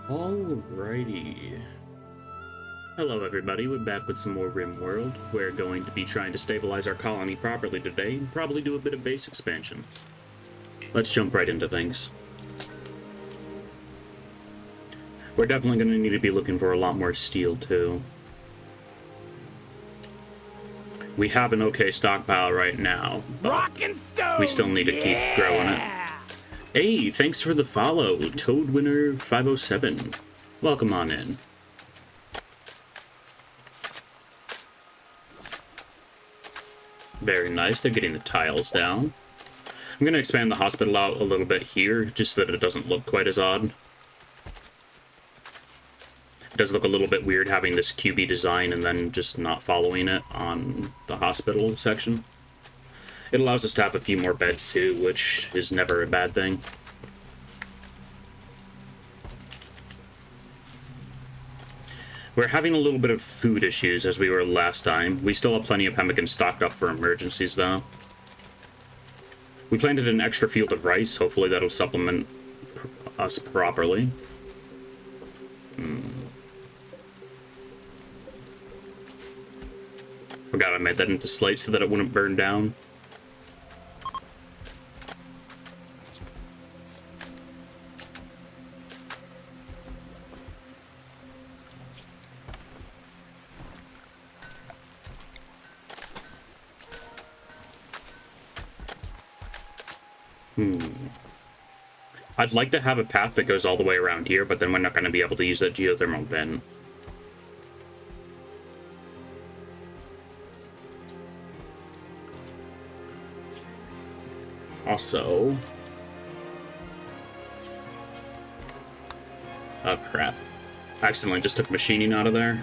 Alrighty. Hello everybody, we're back with some more RimWorld. We're going to be trying to stabilize our colony properly today and probably do a bit of base expansion. Let's jump right into things. We're definitely going to need to be looking for a lot more steel too. We have an okay stockpile right now, but we still need to keep growing it. Hey, thanks for the follow, Toadwinner507. Welcome on in. Very nice, they're getting the tiles down. I'm going to expand the hospital out a little bit here, just so that it doesn't look quite as odd. It does look a little bit weird having this QB design and then just not following it on the hospital section. It allows us to have a few more beds too, which is never a bad thing. We're having a little bit of food issues as we were last time. We still have plenty of pemmican stocked up for emergencies though. We planted an extra field of rice. Hopefully that'll supplement us properly. Forgot I made that into slate so that it wouldn't burn down. I'd like to have a path that goes all the way around here, but then we're not going to be able to use that geothermal vent. Also... oh, crap. I accidentally just took machining out of there.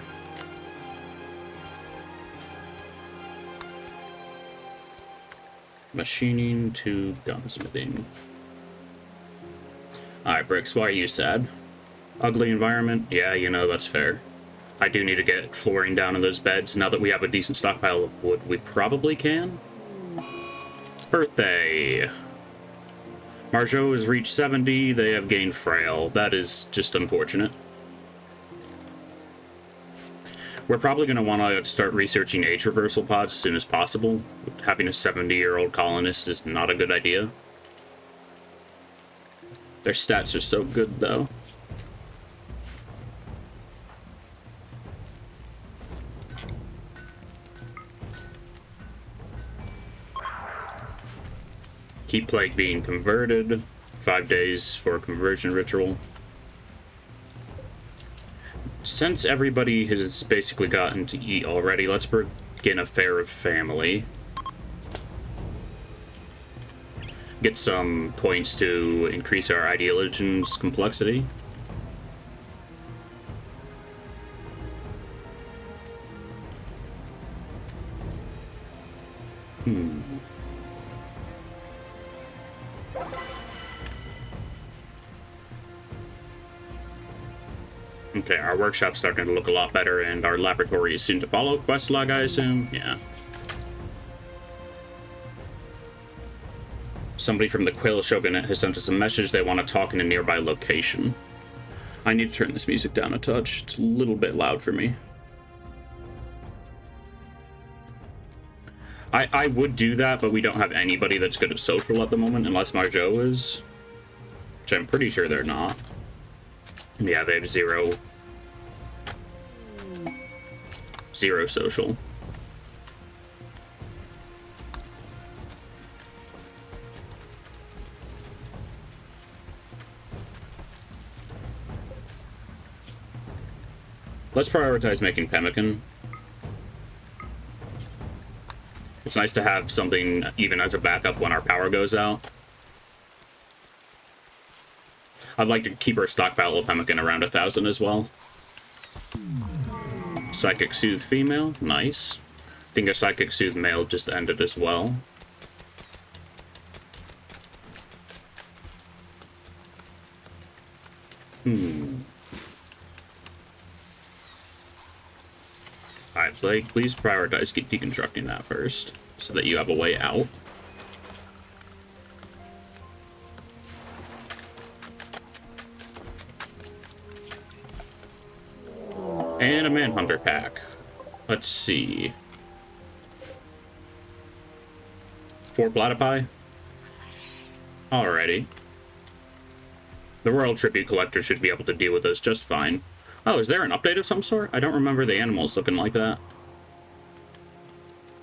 Machining to gunsmithing. Alright, Bricks, why are you sad? Ugly environment? Yeah, you know, that's fair. I do need to get flooring down in those beds. Now that we have a decent stockpile of wood, we probably can. Birthday! Margeau has reached 70, they have gained frail. That is just unfortunate. We're probably going to want to start researching age reversal pods as soon as possible. Having a 70-year-old colonist is not a good idea. Their stats are so good, though. Keep plague being converted. 5 days for a conversion ritual. Since everybody has basically gotten to eat already, let's begin a fair of family. Get some points to increase our ideologian's complexity. Okay, our workshop's starting to look a lot better, and our laboratory is soon to follow. Quest log, I assume? Yeah. Somebody from the Quill Shogunate has sent us a message. They want to talk in a nearby location. I need to turn this music down a touch. It's a little bit loud for me. I would do that, but we don't have anybody that's good at social at the moment, unless Margeau is. Which I'm pretty sure they're not. Yeah, they have zero social. Let's prioritize making pemmican. It's nice to have something even as a backup when our power goes out. I'd like to keep our stockpile of pemmican around 1,000 as well. Psychic Soothe female, nice. I think a Psychic Soothe male just ended as well. Alright, Blake, please prioritize deconstructing that first, so that you have a way out. And a Manhunter pack. Let's see. 4 platypi? Alrighty. The Royal Tribute Collector should be able to deal with this just fine. Oh, is there an update of some sort? I don't remember the animals looking like that.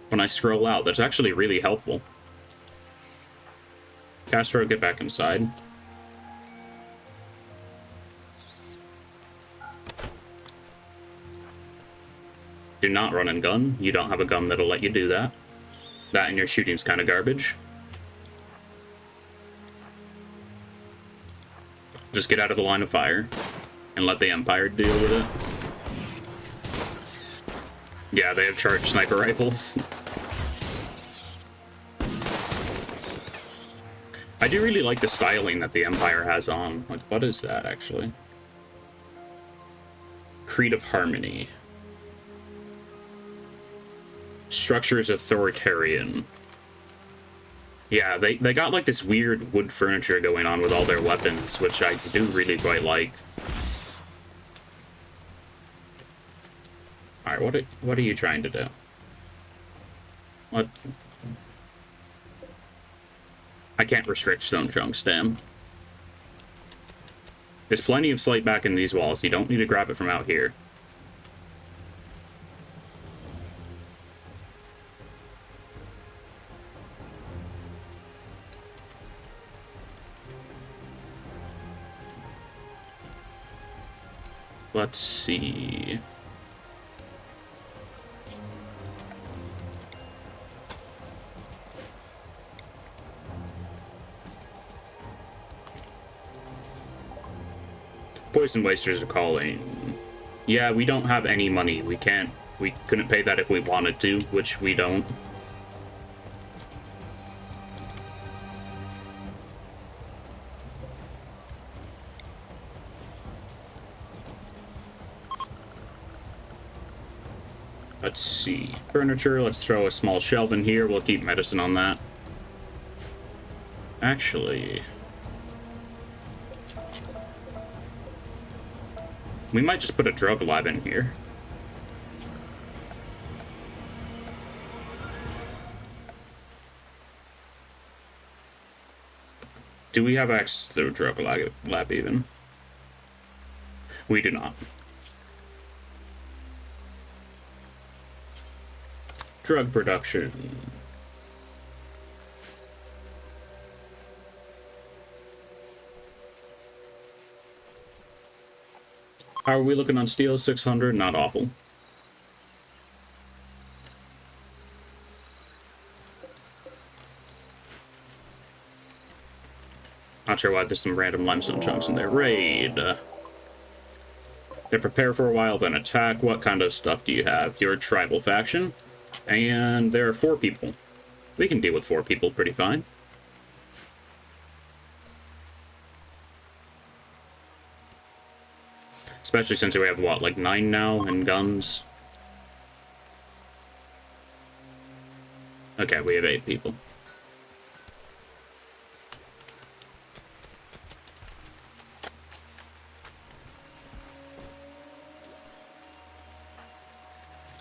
When I scroll out, that's actually really helpful. Castro, get back inside. Do not run and gun. You don't have a gun that'll let you do that. That and your shooting's kind of garbage. Just get out of the line of fire and let the Empire deal with it. Yeah, they have charged sniper rifles. I do really like the styling that the Empire has on. Like, what is that, actually? Creed of Harmony. Structure is authoritarian. Yeah, they got like this weird wood furniture going on with all their weapons, which I do really quite like. Alright, what are you trying to do? What? I can't restrict stone chunks, damn. There's plenty of slate back in these walls. You don't need to grab it from out here. Let's see. Poison Wasters are calling. Yeah, we don't have any money. We couldn't pay that if we wanted to, which we don't. Let's see. Furniture, let's throw a small shelf in here. We'll keep medicine on that. Actually, we might just put a drug lab in here. Do we have access to the drug lab even? We do not. Drug production. How are we looking on steel? 600, not awful. Not sure why there's some random limestone chunks in there. Raid. They prepare for a while, then attack. What kind of stuff do you have? You're a tribal faction. And there are 4 people. We can deal with 4 people pretty fine. Especially since we have, what, like 9 now in guns? Okay, we have 8 people.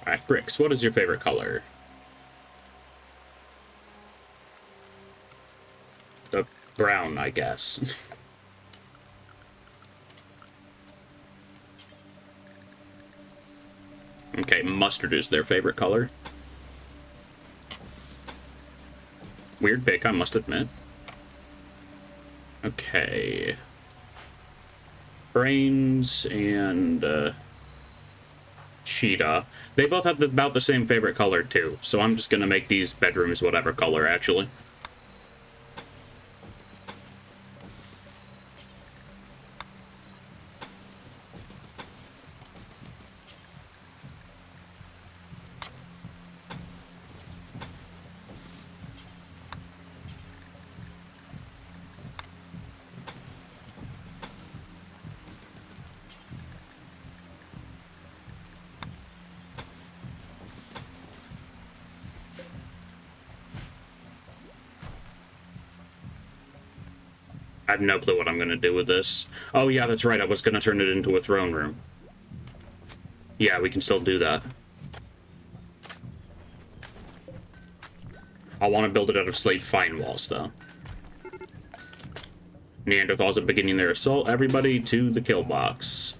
Alright, bricks. What is your favorite color? The brown, I guess. Okay, mustard is their favorite color. Weird pick, I must admit. Okay. Brains and cheetah. They both have about the same favorite color, too. So I'm just gonna make these bedrooms whatever color, actually. I have no clue what I'm going to do with this. Oh, yeah, that's right. I was going to turn it into a throne room. Yeah, we can still do that. I want to build it out of slate fine walls, though. Neanderthals are beginning their assault. Everybody to the kill box.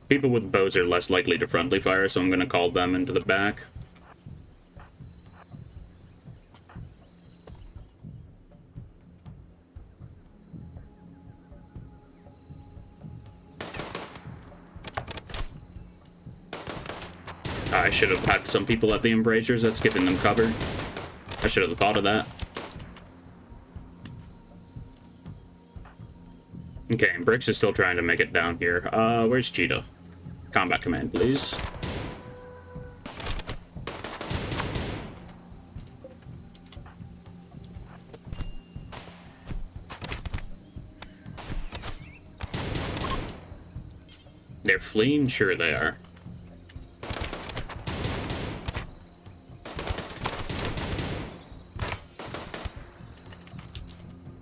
People with bows are less likely to friendly fire, so I'm going to call them into the back. I should have had some people at the embrasures. That's giving them cover. I should have thought of that. Okay, and Bricks is still trying to make it down here. Where's Cheetah? Combat command, please. They're fleeing? Sure they are.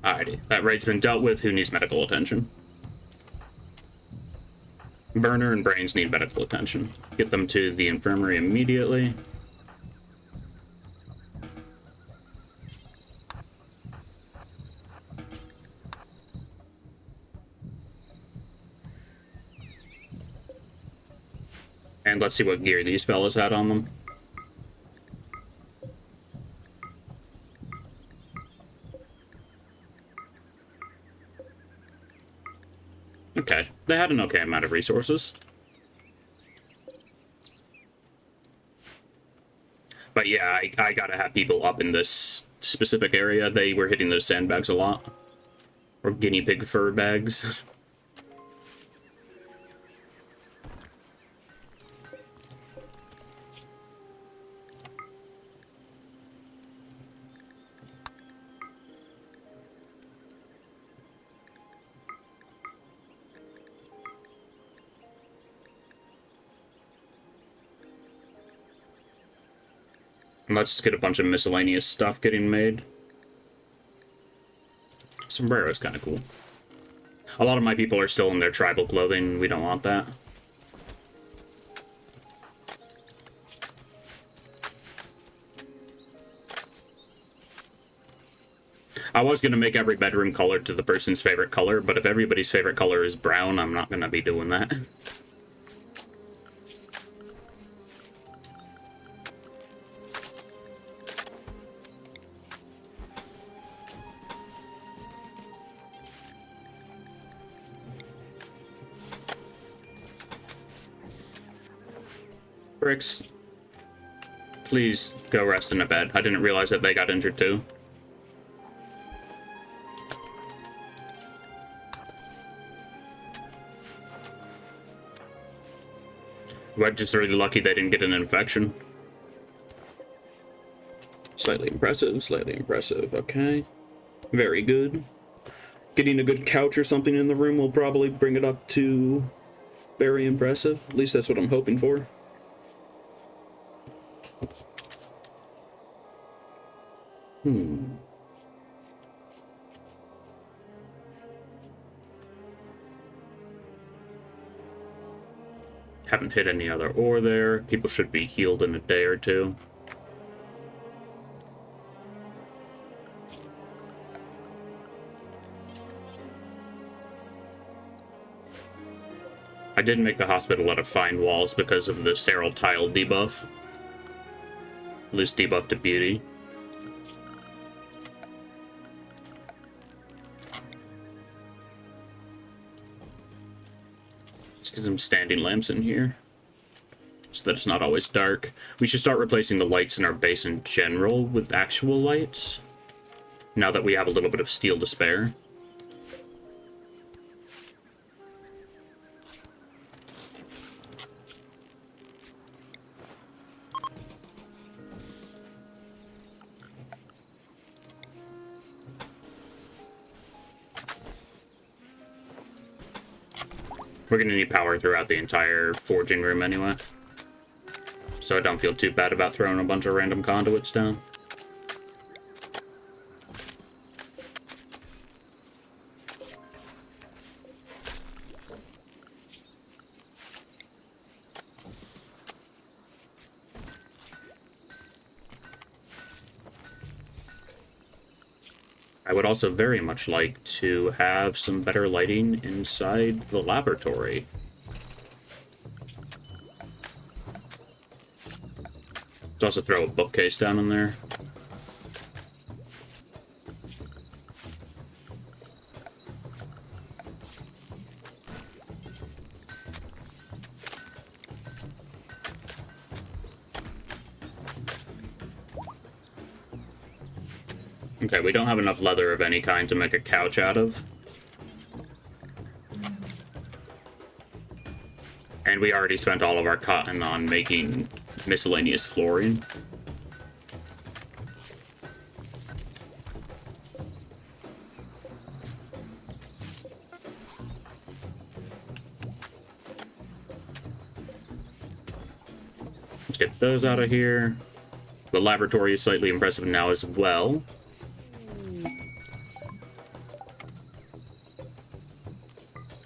Alrighty, that raid's been dealt with. Who needs medical attention? Burner and Brains need medical attention. Get them to the infirmary immediately. And let's see what gear these fellas had on them. Okay, they had an okay amount of resources. But yeah, I gotta have people up in this specific area. They were hitting those sandbags a lot. Or guinea pig fur bags. And let's just get a bunch of miscellaneous stuff getting made. Sombrero's kind of cool. A lot of my people are still in their tribal clothing. We don't want that. I was going to make every bedroom colored to the person's favorite color, but if everybody's favorite color is brown, I'm not going to be doing that. Bricks, please go rest in a bed. I didn't realize that they got injured too. We're just really lucky they didn't get an infection. Slightly impressive, okay. Very good. Getting a good couch or something in the room will probably bring it up to very impressive. At least that's what I'm hoping for. Haven't hit any other ore there. People should be healed in a day or two. I did make the hospital out of fine walls because of the sterile tile debuff. Loose debuff to beauty. Let's get some standing lamps in here, so that it's not always dark. We should start replacing the lights in our base in general with actual lights, now that we have a little bit of steel to spare. We're gonna need power throughout the entire forging room anyway, so I don't feel too bad about throwing a bunch of random conduits down. I would also very much like to have some better lighting inside the laboratory. Let's also throw a bookcase down in there. Okay, we don't have enough leather of any kind to make a couch out of. And we already spent all of our cotton on making miscellaneous flooring. Let's get those out of here. The laboratory is slightly impressive now as well.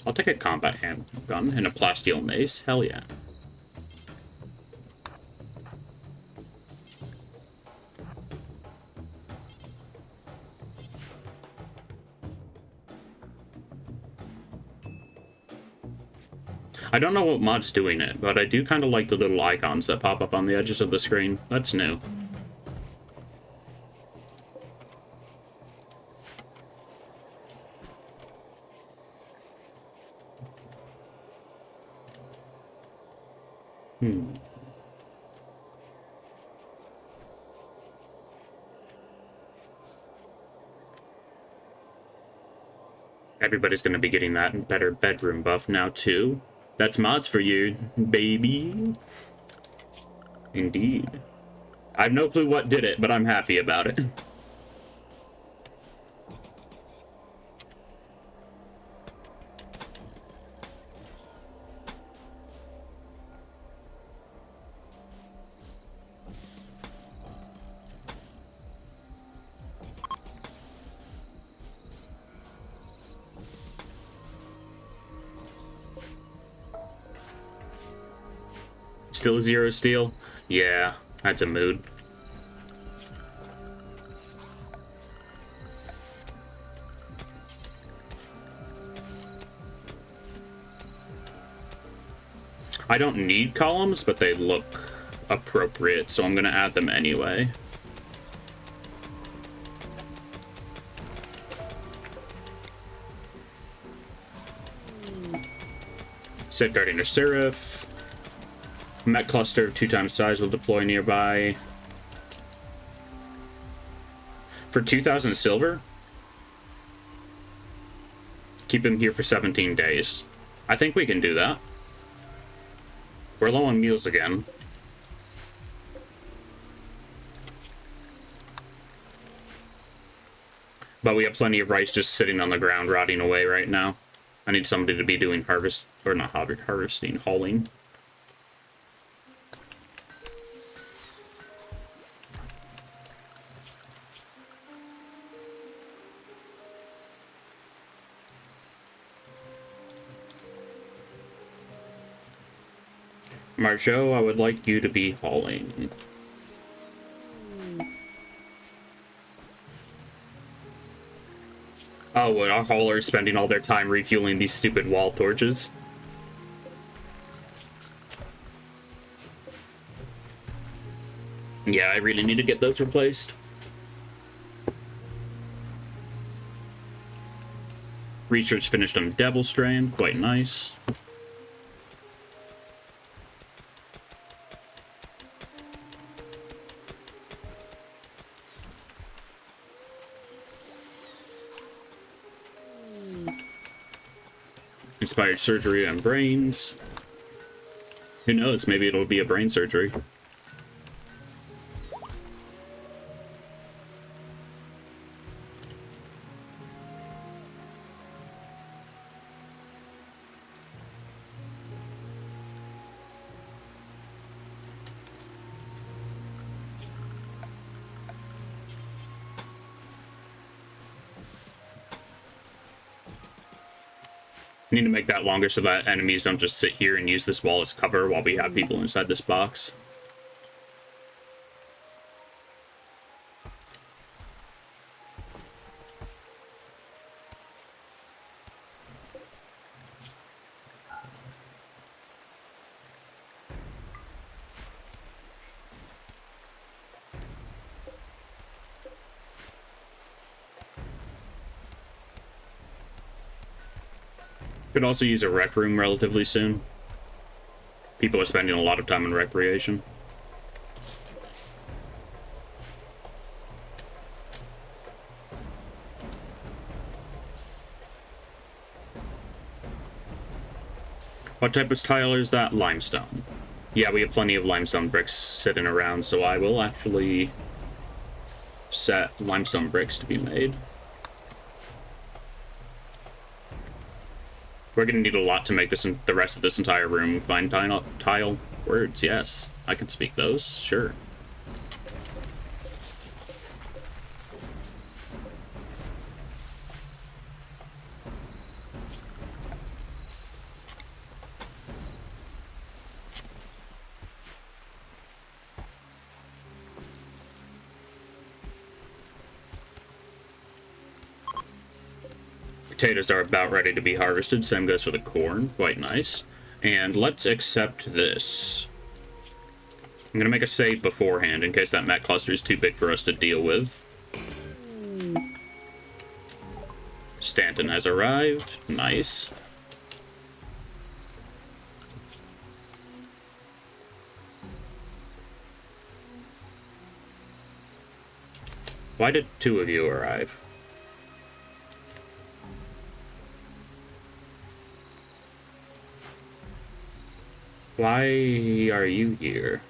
I'll take a combat handgun and a plasteel mace. Hell yeah. I don't know what mod's doing it, but I do kind of like the little icons that pop up on the edges of the screen. That's new. Everybody's going to be getting that better bedroom buff now, too. That's mods for you, baby. Indeed. I have no clue what did it, but I'm happy about it. Still 0 steel? Yeah, that's a mood. I don't need columns, but they look appropriate, so I'm gonna add them anyway. Safeguarding or Seraph. Met cluster of 2 times size will deploy nearby. For 2,000 silver? Keep him here for 17 days. I think we can do that. We're low on meals again. But we have plenty of rice just sitting on the ground rotting away right now. I need somebody to be doing harvest, or not harvesting, hauling. Marjo, I would like you to be hauling. Oh, and our haulers spending all their time refueling these stupid wall torches. Yeah, I really need to get those replaced. Research finished on Devil Strand, quite nice. Inspired surgery on brains. Who knows, maybe it'll be a brain surgery. Need to make that longer so that enemies don't just sit here and use this wall as cover while we have people inside this box. Could also use a rec room relatively soon. People are spending a lot of time in recreation. What type of tile is that? Limestone. Yeah, we have plenty of limestone bricks sitting around, so I will actually set limestone bricks to be made. We're going to need a lot to make this the rest of this entire room fine tile words. Yes, I can speak those. Sure. Potatoes are about ready to be harvested. Same goes for the corn. Quite nice. And let's accept this. I'm going to make a save beforehand in case that mech cluster is too big for us to deal with. Stanton has arrived. Nice. Why did 2 of you arrive? Why are you here?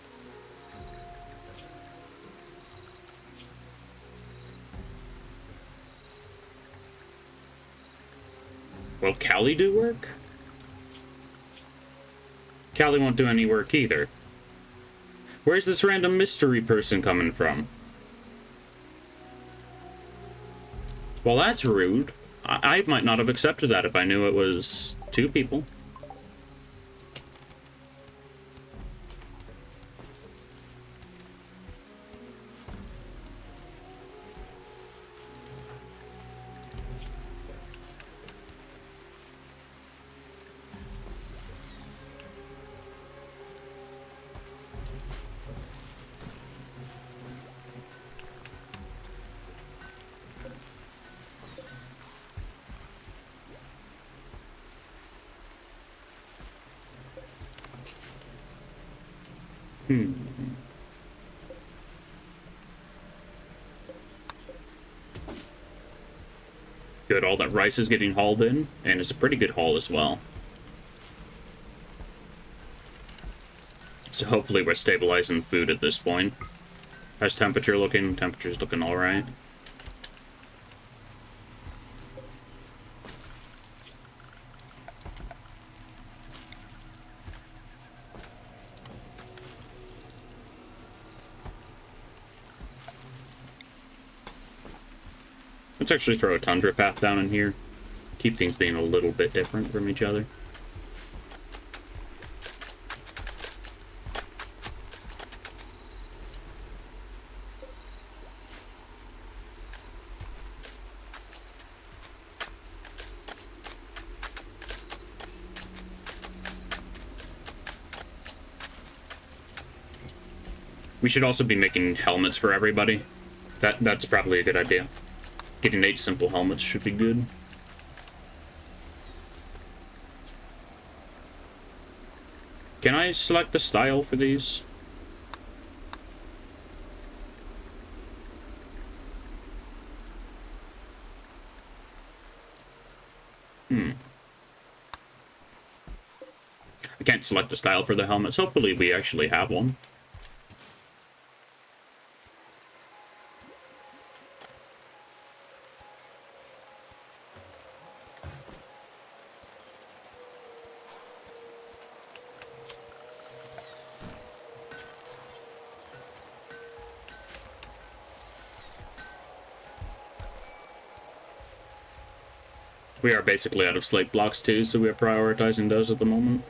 Will Callie do work? Callie won't do any work either. Where's this random mystery person coming from? Well, that's rude. I might not have accepted that if I knew it was 2 people. Good, all that rice is getting hauled in, and it's a pretty good haul as well. So hopefully we're stabilizing food at this point. How's temperature looking? Temperature's looking alright. Let's actually throw a tundra path down in here. Keep things being a little bit different from each other. We should also be making helmets for everybody. That's probably a good idea. Getting 8 simple helmets should be good. Can I select the style for these? I can't select the style for the helmets. Hopefully we actually have one. We are basically out of slate blocks too, so we are prioritizing those at the moment.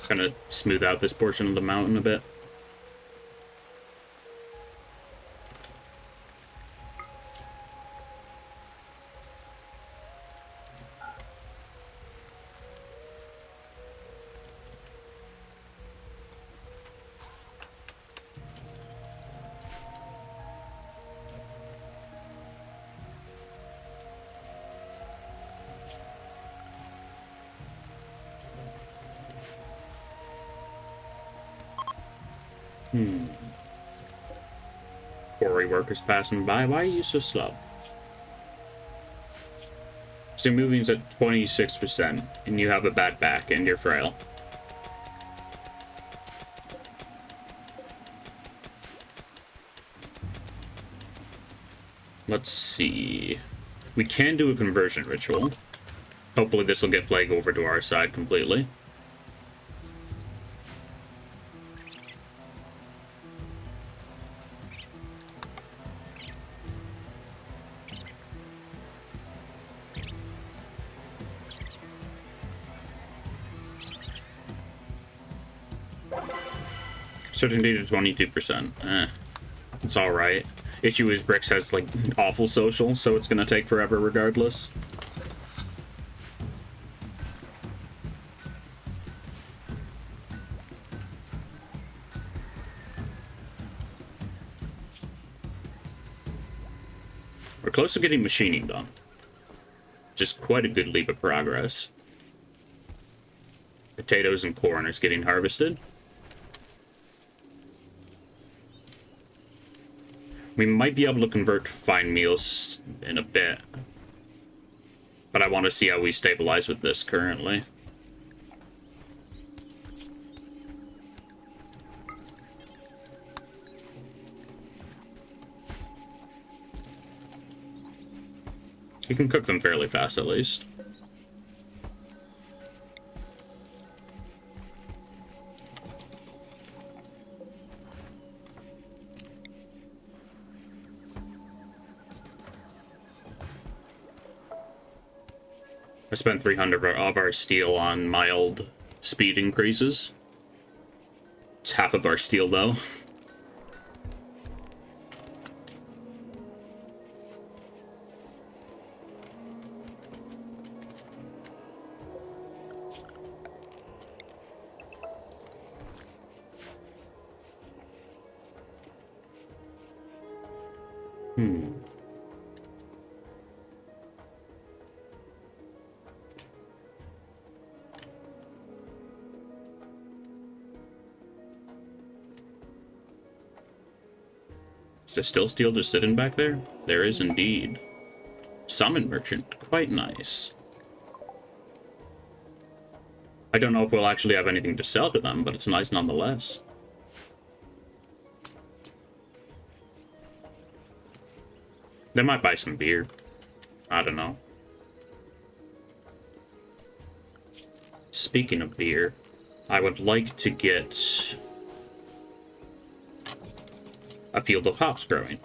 Gonna smooth out this portion of the mountain a bit. Quarry workers passing by. Why are you so slow? So your moving's at 26%, and you have a bad back, and you're frail. Let's see. We can do a conversion ritual. Hopefully this will get Plague over to our side completely. Certainty to 22%. It's alright. Issue is Bricks has, like, awful social, so it's gonna take forever regardless. We're close to getting machining done. Just quite a good leap of progress. Potatoes and corn is getting harvested. We might be able to convert fine meals in a bit. But I want to see how we stabilize with this currently. You can cook them fairly fast, at least. I spent 300 of our steel on mild speed increases. It's half of our steel, though. Is there still steel just sitting back there? There is indeed. Summon merchant. Quite nice. I don't know if we'll actually have anything to sell to them, but it's nice nonetheless. They might buy some beer. I don't know. Speaking of beer, I would like to get a field of hops growing.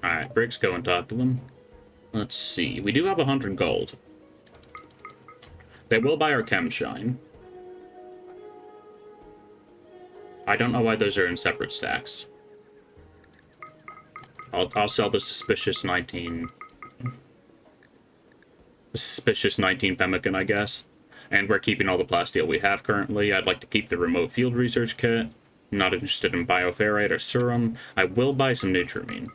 Alright, Bricks, go and talk to them. Let's see. We do have 100 gold. They will buy our chem shine. I don't know why those are in separate stacks. I'll sell the suspicious 19. The suspicious 19 pemmican, I guess. And we're keeping all the plasteel we have currently. I'd like to keep the remote field research kit. I'm not interested in bioferrite or serum. I will buy some nutramine.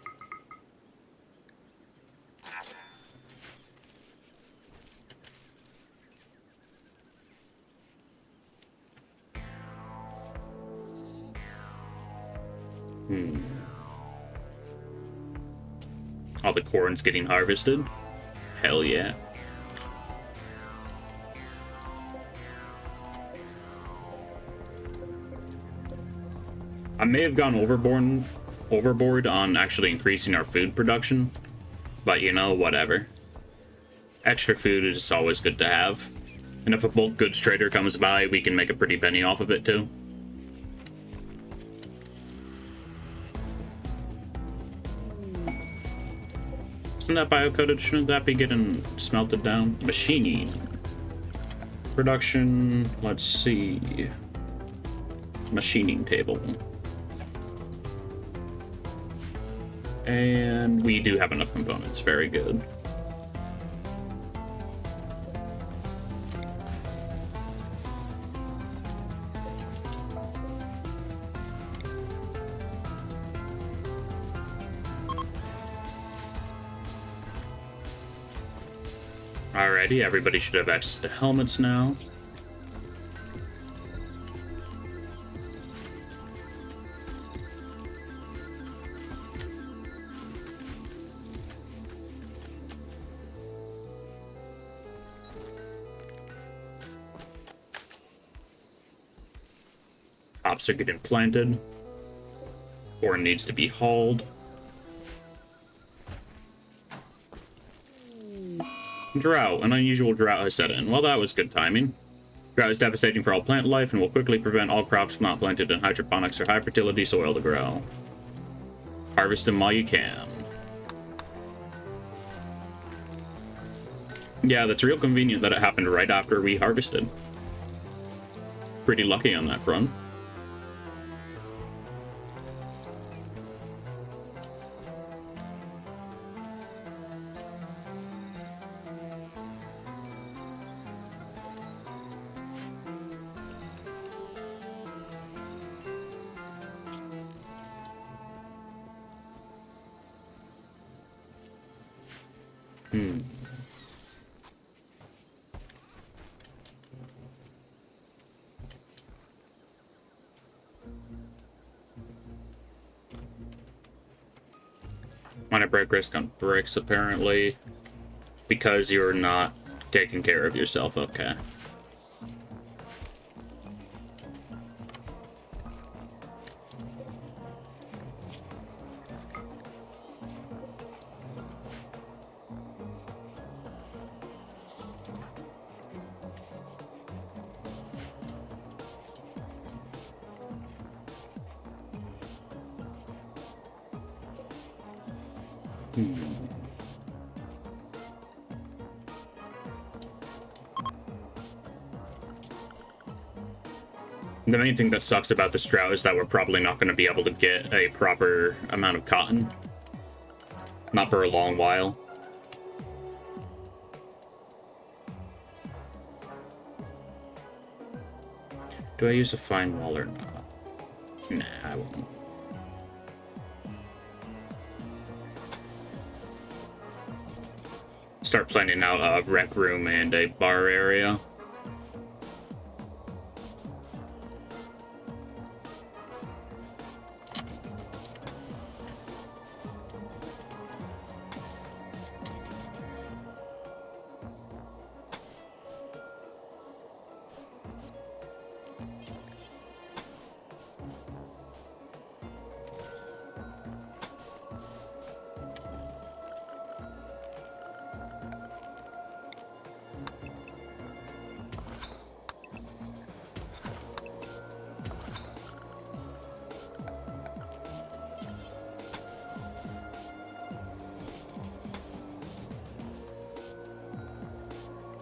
All the corn's getting harvested. Hell yeah. I may have gone overboard on actually increasing our food production, but you know, whatever. Extra food is always good to have. And if a bulk goods trader comes by, we can make a pretty penny off of it too. Isn't that bio-coated? Shouldn't that be getting smelted down? Machining. Production, let's see. Machining table. And we do have enough components. Very good. Alrighty, everybody should have access to helmets now. Hops are getting planted. Ore needs to be hauled. Drought. An unusual drought has set in. Well, that was good timing. Drought is devastating for all plant life and will quickly prevent all crops not planted in hydroponics or high fertility soil to grow. Harvest them while you can. Yeah, that's real convenient that it happened right after we harvested. Pretty lucky on that front. Minor break risk on bricks, apparently. Because you're not taking care of yourself, okay. The main thing that sucks about this drought is that we're probably not going to be able to get a proper amount of cotton. Not for a long while. Do I use a fine wall or not? Nah, I won't. Start planning out a rec room and a bar area.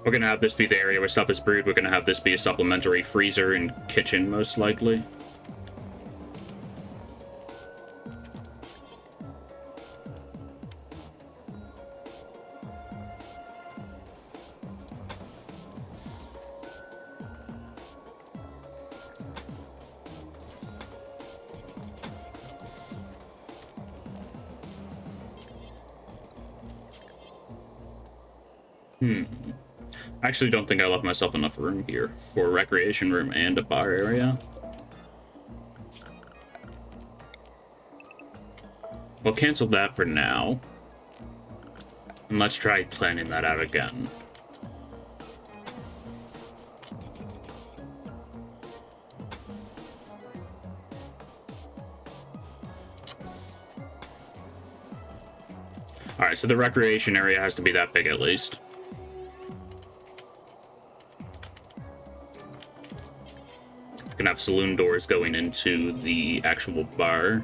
We're gonna have this be the area where stuff is brewed. We're gonna have this be a supplementary freezer and kitchen, most likely. I actually don't think I left myself enough room here for a recreation room and a bar area. We'll cancel that for now. And let's try planning that out again. Alright, so the recreation area has to be that big at least. Gonna have saloon doors going into the actual bar.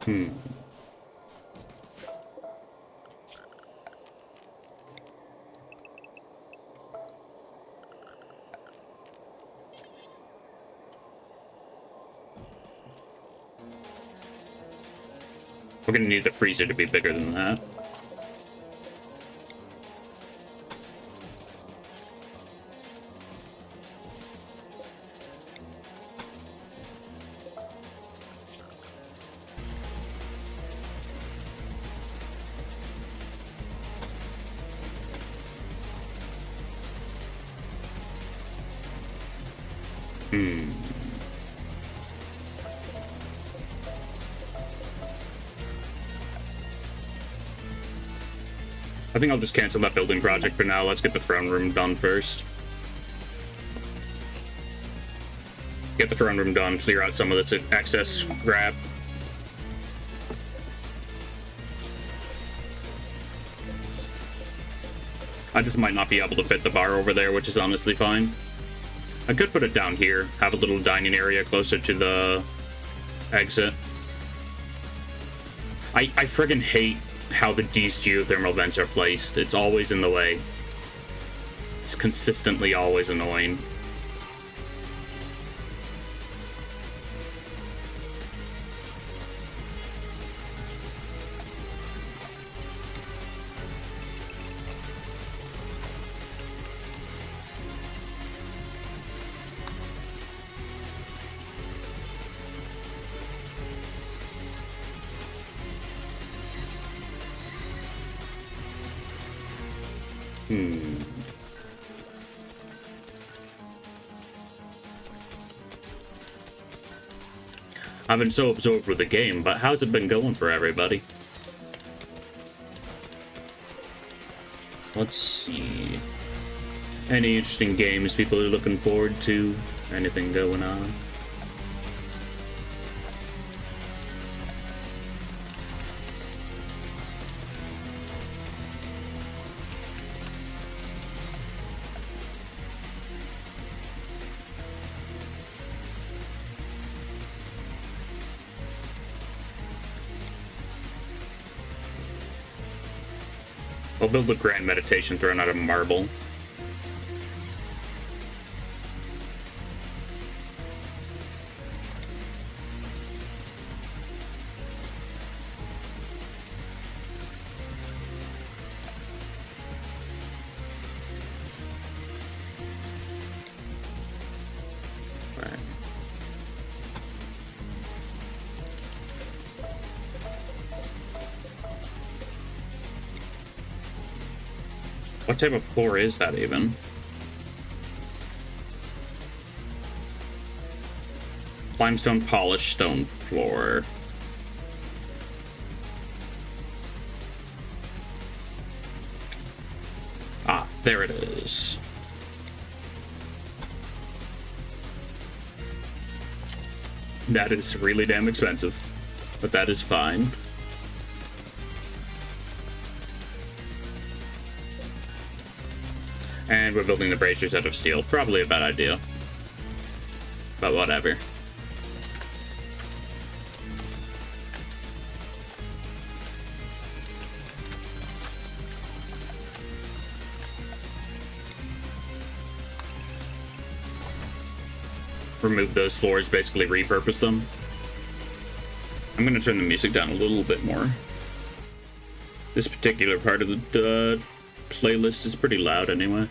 Hmm. We're gonna need the freezer to be bigger than that. I think I'll just cancel that building project for now. Let's get the throne room done first. Get the throne room done, clear out some of this excess scrap. I just might not be able to fit the bar over there, which is honestly fine. I could put it down here, have a little dining area closer to the exit. I friggin' hate how these geothermal vents are placed. It's always in the way. It's consistently always annoying. I've been so absorbed with the game, but how's it been going for everybody? Let's see. Any interesting games people are looking forward to? Anything going on? I'll build a grand meditation throne out of marble. Right. What type of floor is that even? Limestone polished stone floor. Ah, there it is. That is really damn expensive, but that is fine. And we're building the braziers out of steel. Probably a bad idea. But whatever. Remove those floors, basically repurpose them. I'm going to turn the music down a little bit more. This particular part of the playlist is pretty loud anyway.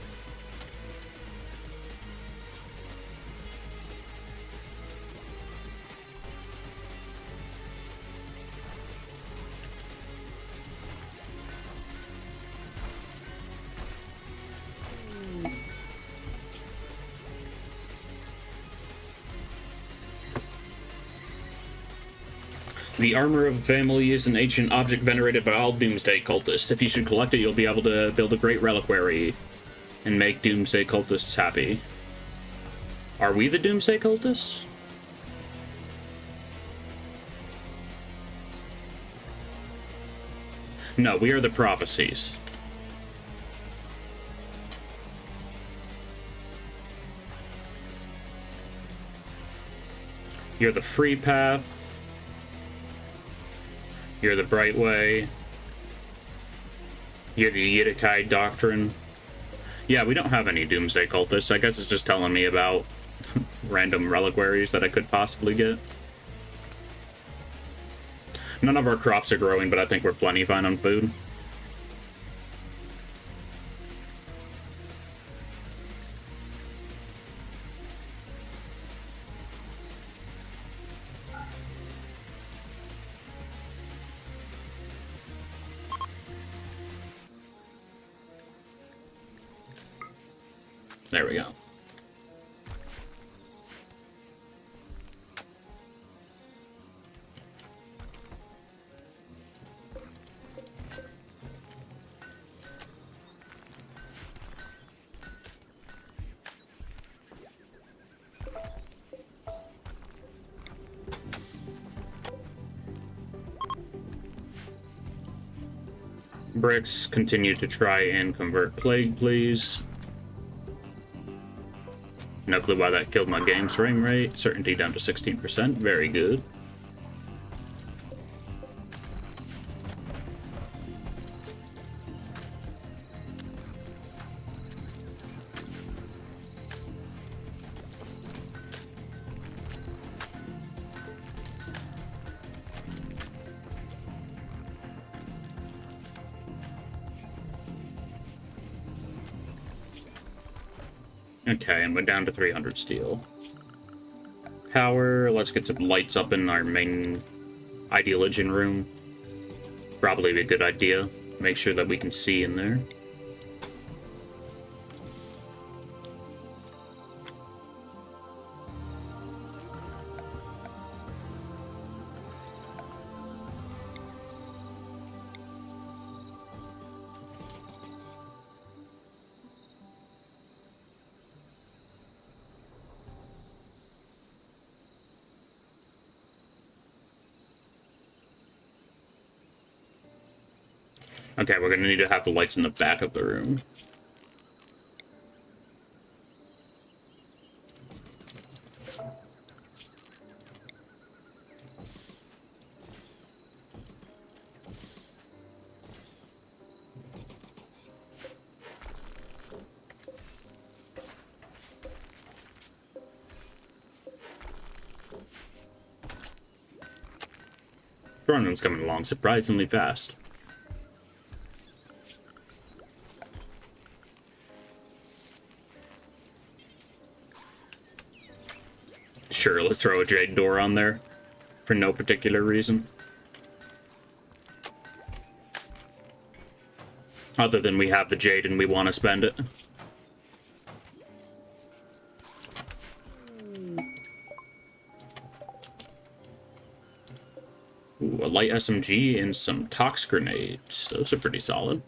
The armor of a family is an ancient object venerated by all Doomsday cultists. If you should collect it, you'll be able to build a great reliquary and make Doomsday cultists happy. Are we the Doomsday cultists? No, we are the prophecies. You're the free path. You're the Bright Way. You're the Yiddishkeit Doctrine. Yeah, we don't have any Doomsday Cultists. I guess it's just telling me about random reliquaries that I could possibly get. None of our crops are growing, but I think we're plenty fine on food. There we go. Bricks, continue to try and convert Plague, please. No clue why that killed my game's frame rate. Certainty down to 16%. Very good. Okay, and we're down to 300 steel. Power, let's get some lights up in our main ideologian room. Probably be a good idea. Make sure that we can see in there. Okay, we're gonna need to have the lights in the back of the room. Front room's coming along surprisingly fast. Sure, let's throw a jade door on there for no particular reason. Other than we have the jade and we want to spend it. Ooh, a light SMG and some tox grenades. Those are pretty solid.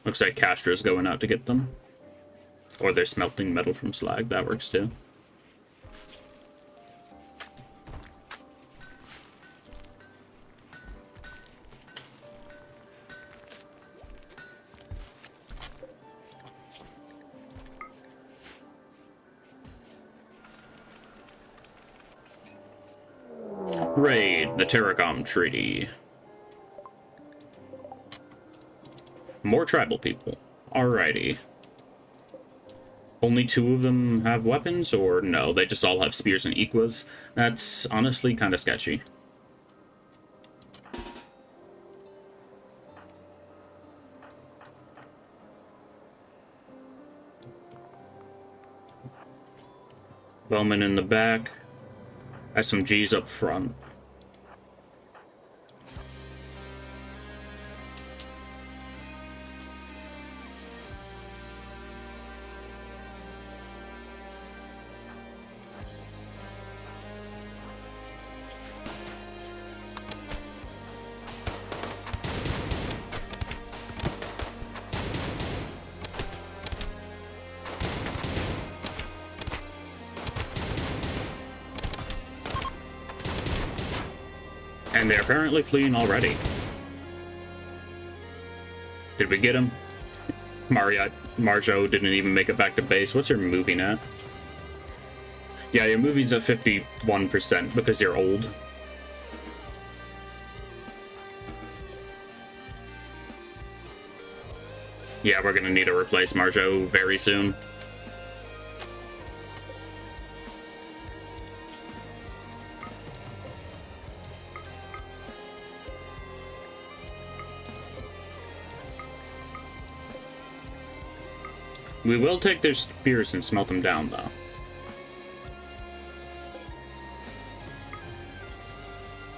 Looks like Castra's going out to get them. Or they're smelting metal from slag. That works too. Raid the Terracom Treaty. More tribal people. Alrighty. Only 2 of them have weapons, or no, they just all have spears and equas? That's honestly kind of sketchy. Bowman in the back. SMGs up front. And they're apparently fleeing already. Did we get him? Marjo didn't even make it back to base. What's her moving at? Yeah, your movie's at 51% because you're old. Yeah, we're gonna need to replace Marjo very soon. We will take their spears and smelt them down, though.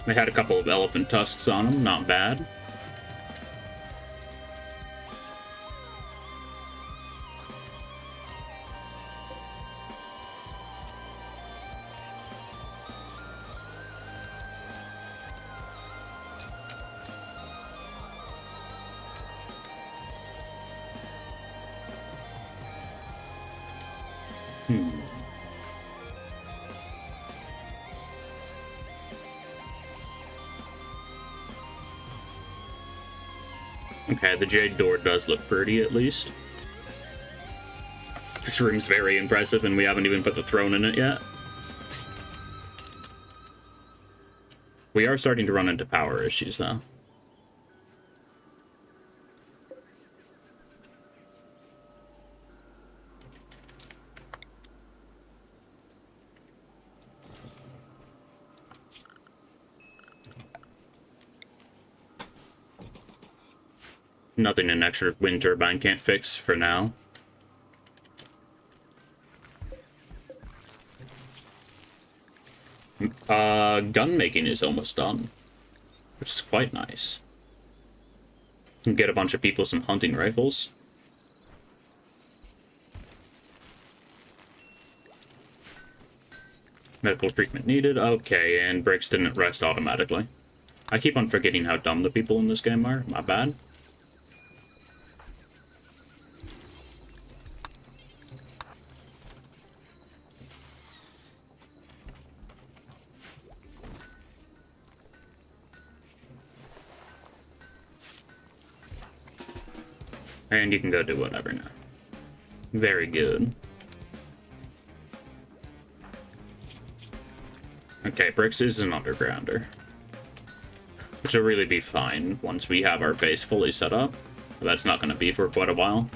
They had a couple of elephant tusks on them, not bad. Okay, the jade door does look pretty, at least. This room's very impressive, and we haven't even put the throne in it yet. We are starting to run into power issues, though. Nothing an extra wind turbine can't fix for now. Gun making is almost done, which is quite nice. Can get a bunch of people some hunting rifles. Medical treatment needed. Okay, and bricks didn't rest automatically. I keep on forgetting how dumb the people in this game are. My bad. And you can go do whatever now. Very good. Okay, bricks is an undergrounder, which will really be fine once we have our base fully set up. But that's not going to be for quite a while.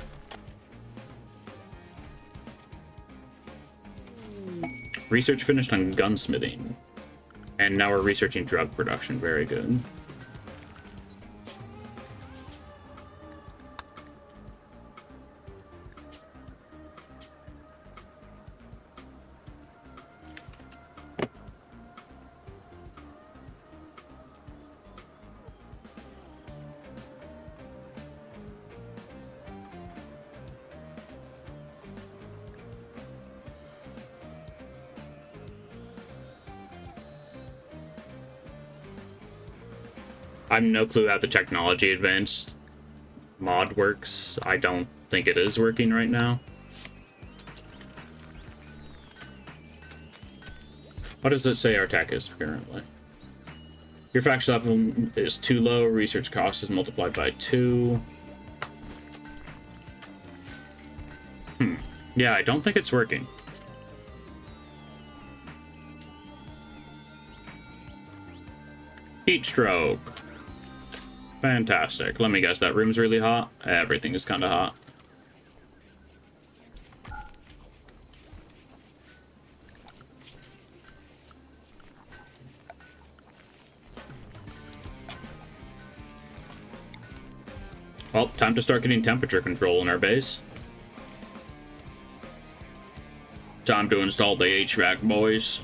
Research finished on gunsmithing. And now we're researching drug production. Very good. I have no clue how the technology advanced mod works. I don't think it is working right now. What does it say our tech is currently? Your faction level is too low. Research cost is multiplied by 2. Yeah, I don't think it's working. Heat stroke. Fantastic. Let me guess, that room's really hot? Everything is kind of hot. Well, time to start getting temperature control in our base. Time to install the HVAC, boys.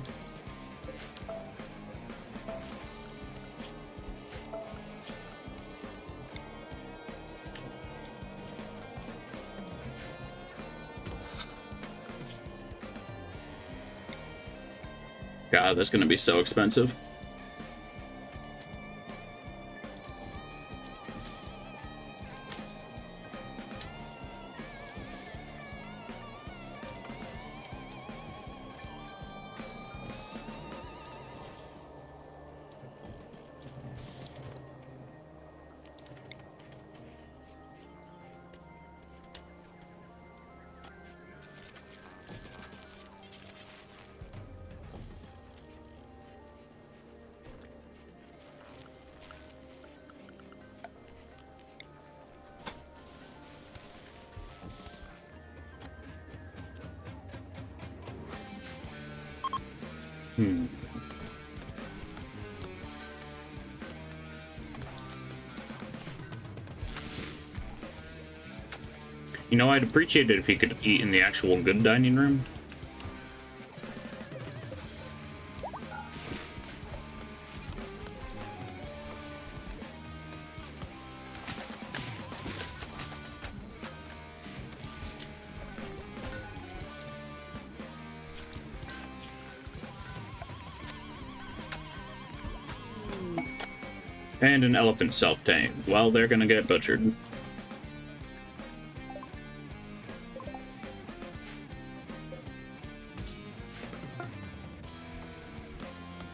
God, that's gonna be so expensive. Hmm. You know, I'd appreciate it if you could eat in the actual good dining room. And an elephant self-tamed. Well, they're gonna get butchered.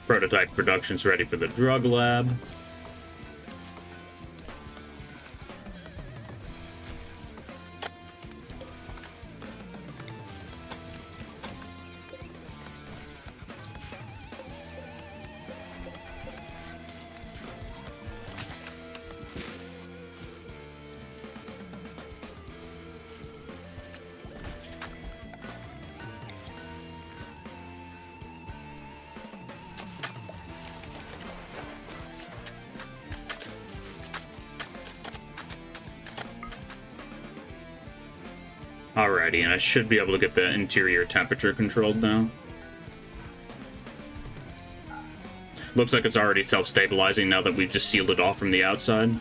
Prototype production's ready for the drug lab. Alrighty, and I should be able to get the interior temperature controlled now. Looks like it's already self-stabilizing now that we've just sealed it off from the outside.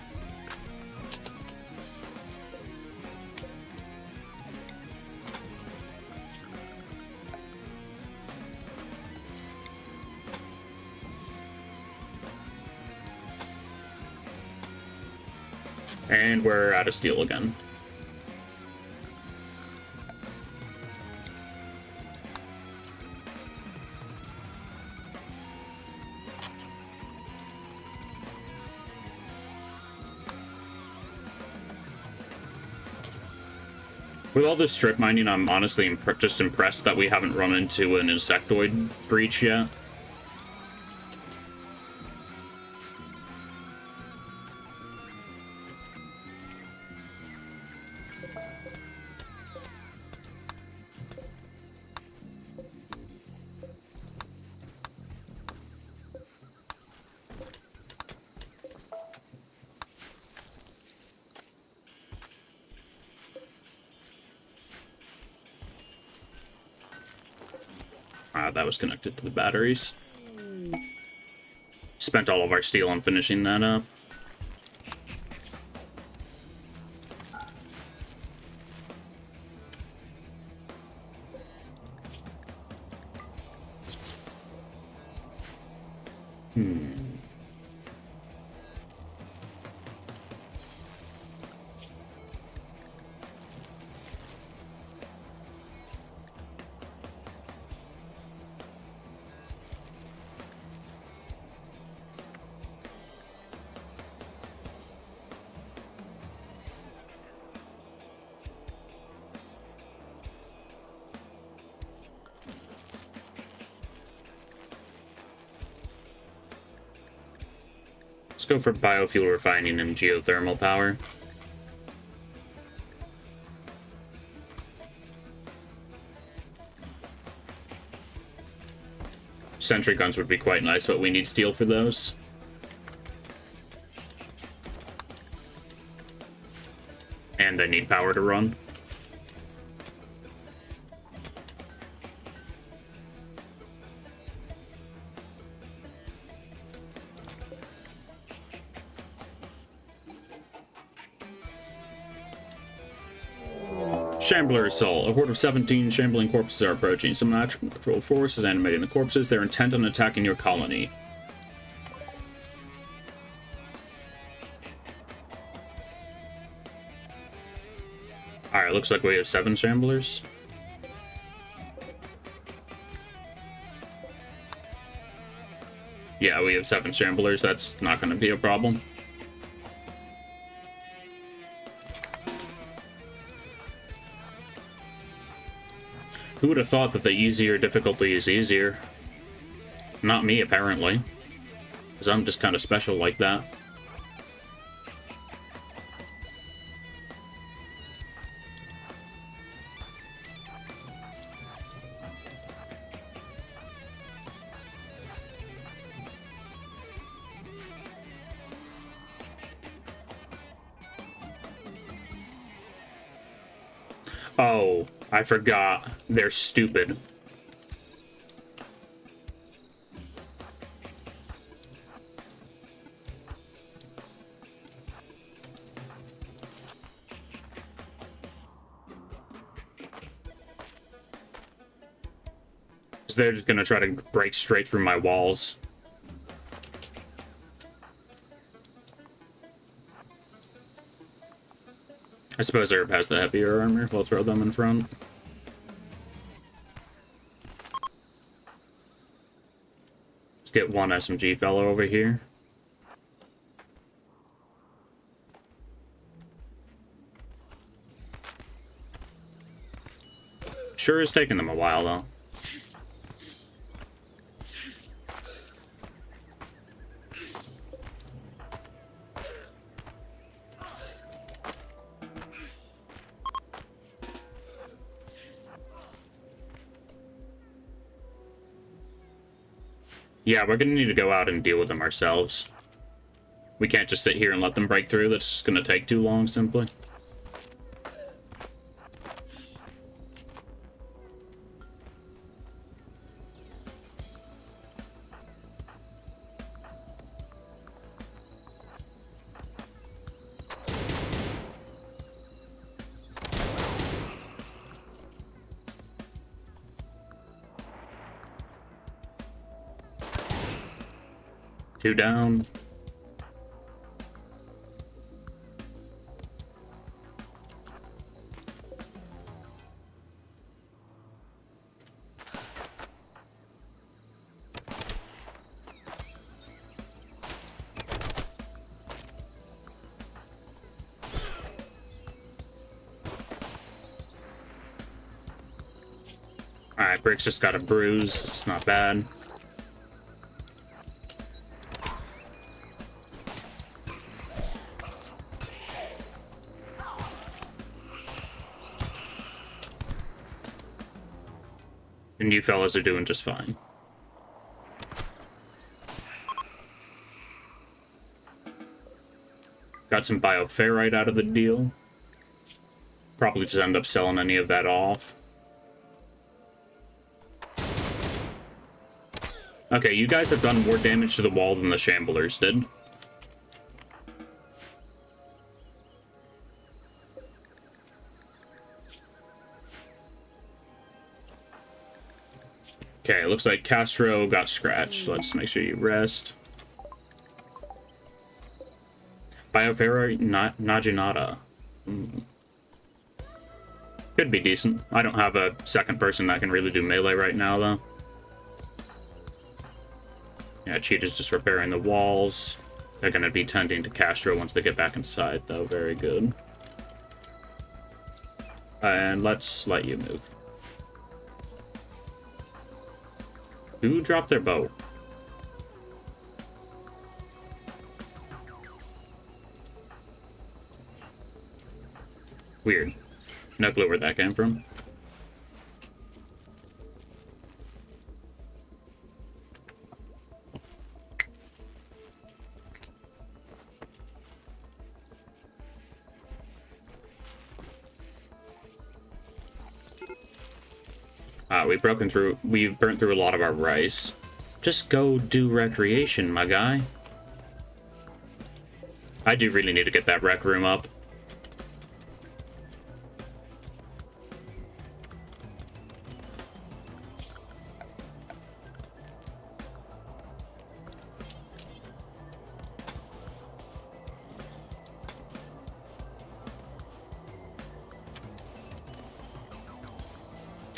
And we're out of steel again. With all this strip mining, I'm honestly just impressed that we haven't run into an insectoid breach yet. That was connected to the batteries. Spent all of our steel on finishing that up. Let's go for biofuel refining and geothermal power. Sentry guns would be quite nice, but we need steel for those. And I need power to run. Shambler Assault. A horde of 17 shambling corpses are approaching. Some natural control force is animating the corpses. They're intent on attacking your colony. Alright, looks like we have 7 shamblers. Yeah, we have 7 shamblers. That's not going to be a problem. Who would have thought that the easier difficulty is easier? Not me, apparently. Because I'm just kind of special like that. Oh, I forgot. They're stupid. They're just gonna try to break straight through my walls. I suppose Herb has the heavier armor. We'll throw them in front. Let's get one SMG fellow over here. Sure is taking them a while, though. Yeah, we're gonna need to go out and deal with them ourselves. We can't just sit here and let them break through. That's just gonna take too long, simply. Two down. Alright, Brick's just got a bruise. It's not bad. And you fellas are doing just fine. Got some bioferrite out of the deal. Probably just end up selling any of that off. Okay, you guys have done more damage to the wall than the Shamblers did. Okay, looks like Castro got scratched. Let's make sure you rest. Bioferrite Naginata. Could be decent. I don't have a second person that can really do melee right now, though. Yeah, Cheetah's just repairing the walls. They're going to be tending to Castro once they get back inside, though. Very good. And let's let you move. Who dropped their bow? Weird. No clue where that came from. We've burnt through a lot of our rice. Just go do recreation, my guy. I do really need to get that rec room up.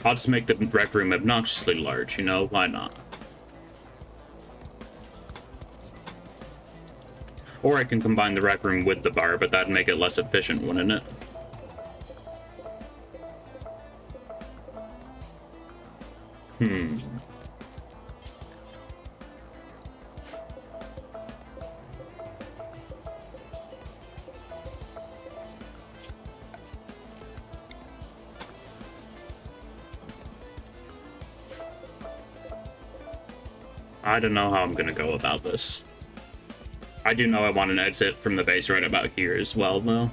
I'll just make the rec room obnoxiously large, you know? Why not? Or I can combine the rec room with the bar, but that'd make it less efficient, wouldn't it? I don't know how I'm gonna go about this. I do know I want an exit from the base right about here as well, though.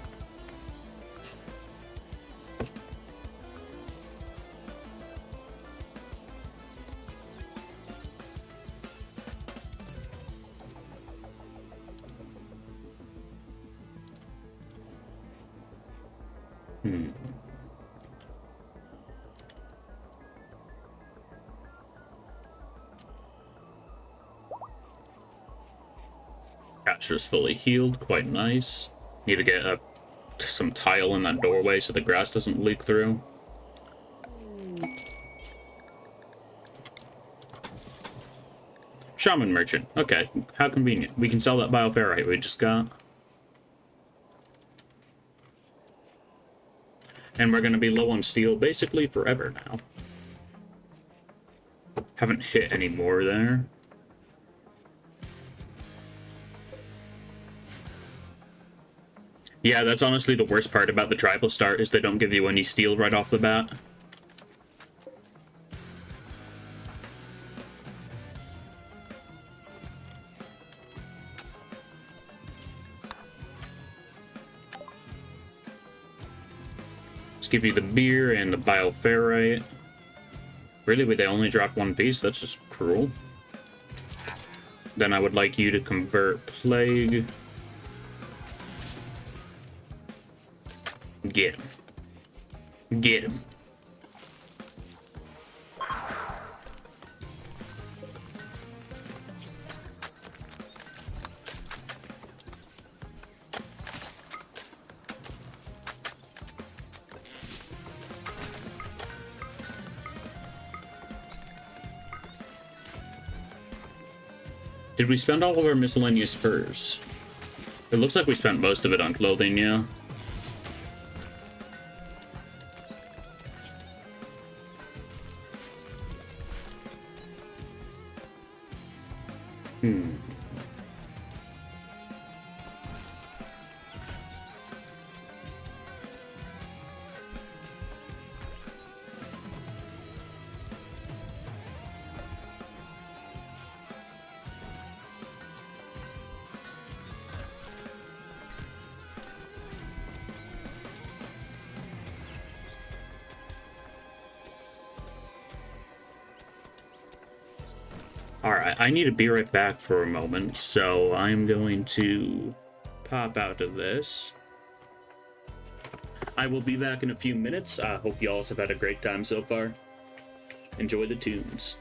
Hmm. Catcher's fully healed, quite nice. Need to get some tile in that doorway so the grass doesn't leak through. Shaman merchant. Okay, how convenient. We can sell that bioferrite we just got. And we're going to be low on steel basically forever now. Haven't hit any more there. Yeah, that's honestly the worst part about the tribal start is they don't give you any steel right off the bat. Let's give you the beer and the bioferrite. Really, would they only drop one piece? That's just cruel. Then I would like you to convert plague. Get him. Get him. Did we spend all of our miscellaneous furs? It looks like we spent most of it on clothing, yeah. Alright, I need to be right back for a moment, so I'm going to pop out of this. I will be back in a few minutes. I hope y'all have had a great time so far. Enjoy the tunes.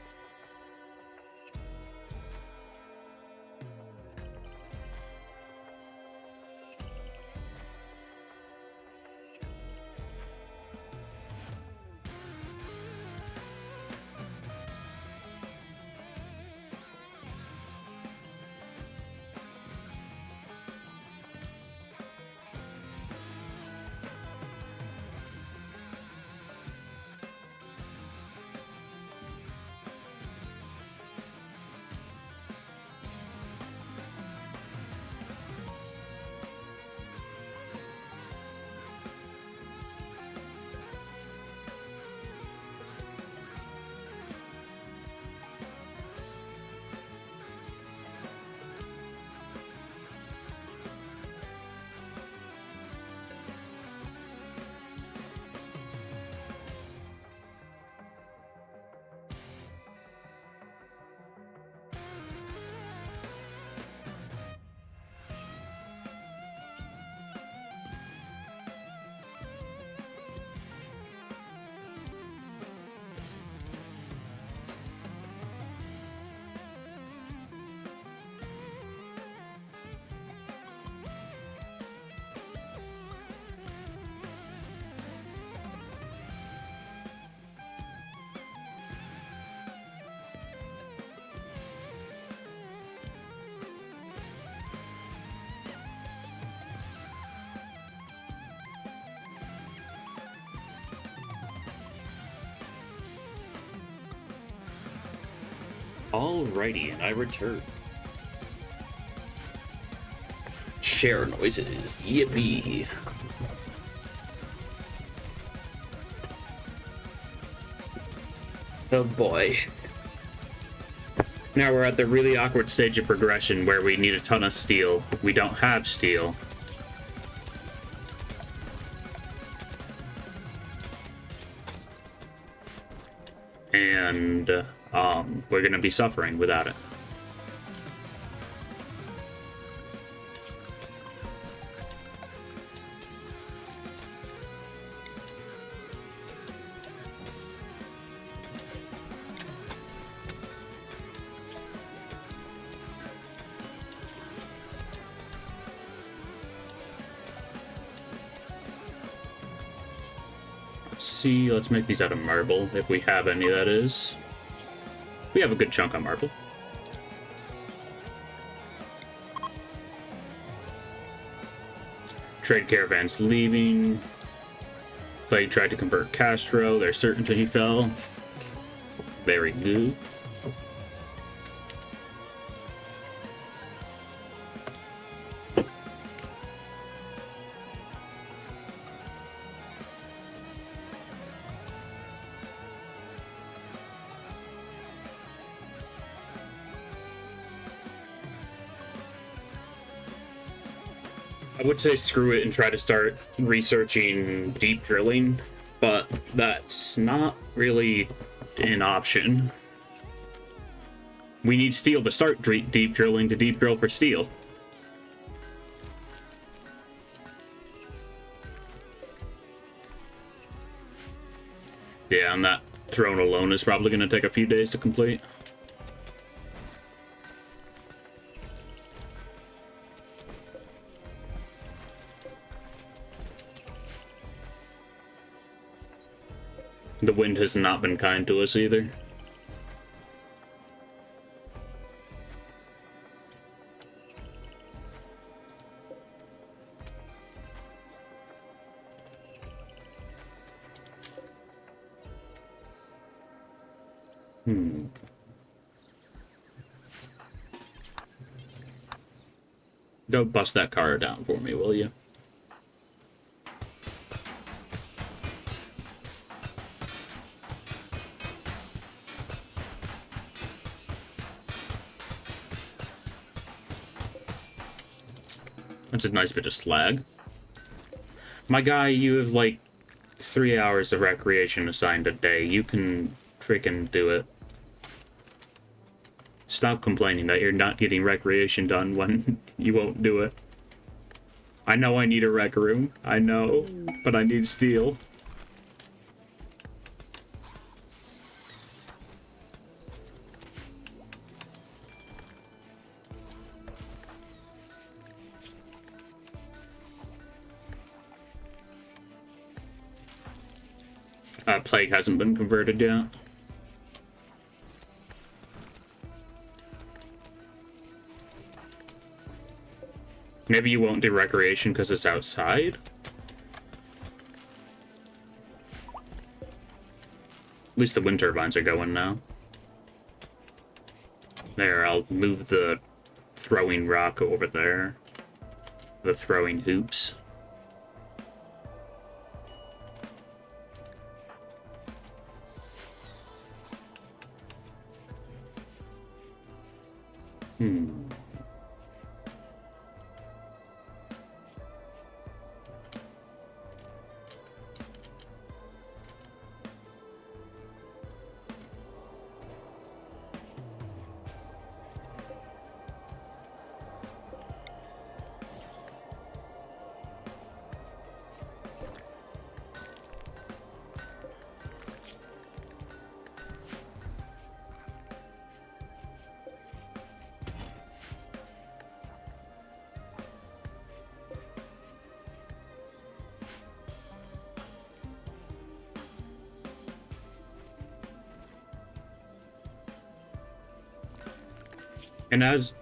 Alrighty, and I return. Share noises, yippee. Oh boy. Now we're at the really awkward stage of progression where we need a ton of steel. We don't have steel. And we're gonna be suffering without it. Let's see, let's make these out of marble, if we have any, that is. We have a good chunk of marble. Trade caravans leaving. Plague tried to convert Castro. Their certainty fell. Very good. I would say screw it and try to start researching deep drilling, but that's not really an option. We need steel to start deep drilling to deep drill for steel. Yeah, and that throne alone is probably going to take a few days to complete. The wind has not been kind to us either. Go bust that car down for me, will you? That's a nice bit of slag. My guy, you have like 3 hours of recreation assigned a day. You can freaking do it. Stop complaining that you're not getting recreation done when you won't do it. I know I need a rec room. I know, but I need steel. Plague hasn't been converted yet. Maybe you won't do recreation because it's outside? At least the wind turbines are going now. There, I'll move the throwing rock over there. The throwing hoops.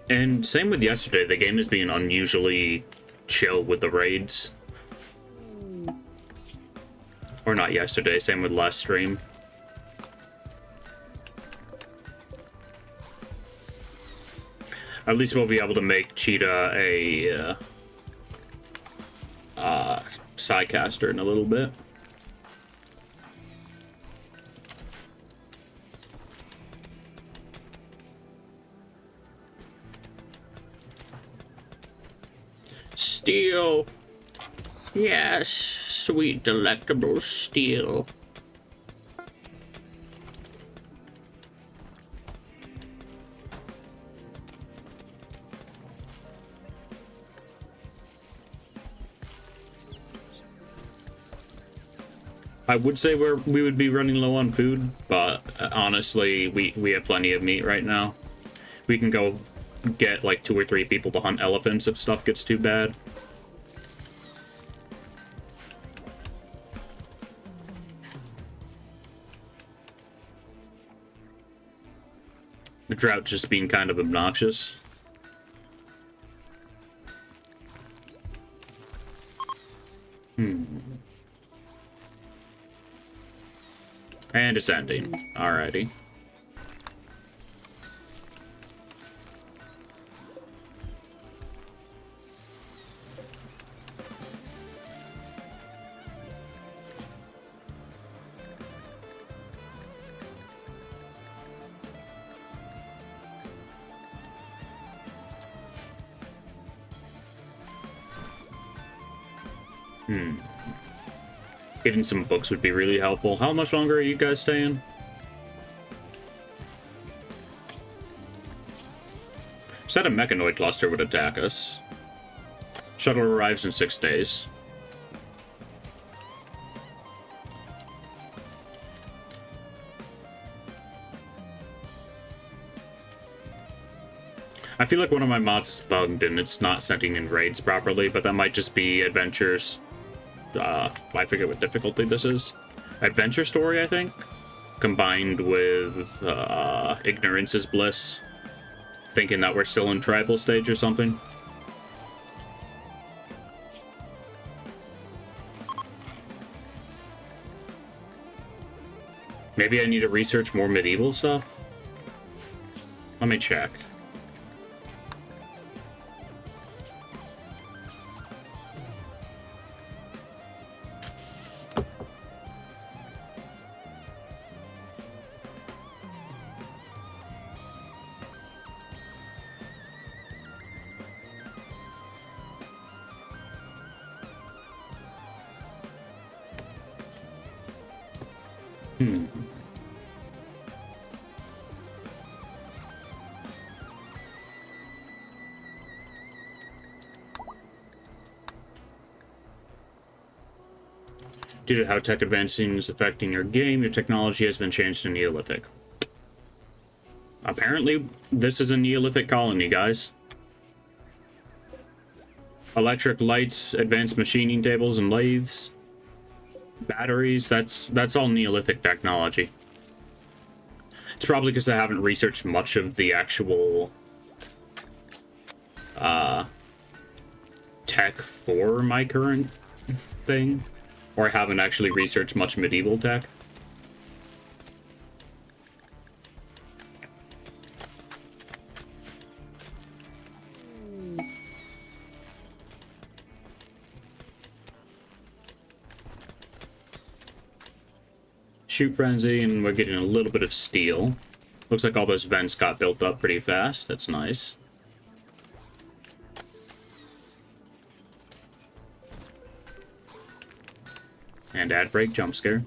And same with yesterday, the game is being unusually chill with the raids. Or not yesterday, same with last stream. At least we'll be able to make Cheetah a Psycaster in a little bit. Steel. Yes, sweet, delectable steel. I would say we would be running low on food, but honestly, we have plenty of meat right now. We can go get like 2 or 3 people to hunt elephants if stuff gets too bad. The drought just being kind of obnoxious. And it's ending. Alrighty. Getting some books would be really helpful. How much longer are you guys staying? Said a mechanoid cluster would attack us. Shuttle arrives in 6 days. I feel like one of my mods is bugged and it's not sending in raids properly, but that might just be adventures. I forget what difficulty this is. Adventure story, I think? Combined with Ignorance is Bliss. Thinking that we're still in tribal stage or something. Maybe I need to research more medieval stuff? Let me check. Due to how tech advancing is affecting your game, your technology has been changed to Neolithic. Apparently, this is a Neolithic colony, guys. Electric lights, advanced machining tables and lathes, batteries, that's all Neolithic technology. It's probably because I haven't researched much of the actual tech for my current thing. Or I haven't actually researched much medieval tech. Shoot frenzy, and we're getting a little bit of steel. Looks like all those vents got built up pretty fast. That's nice. And ad break jump scare.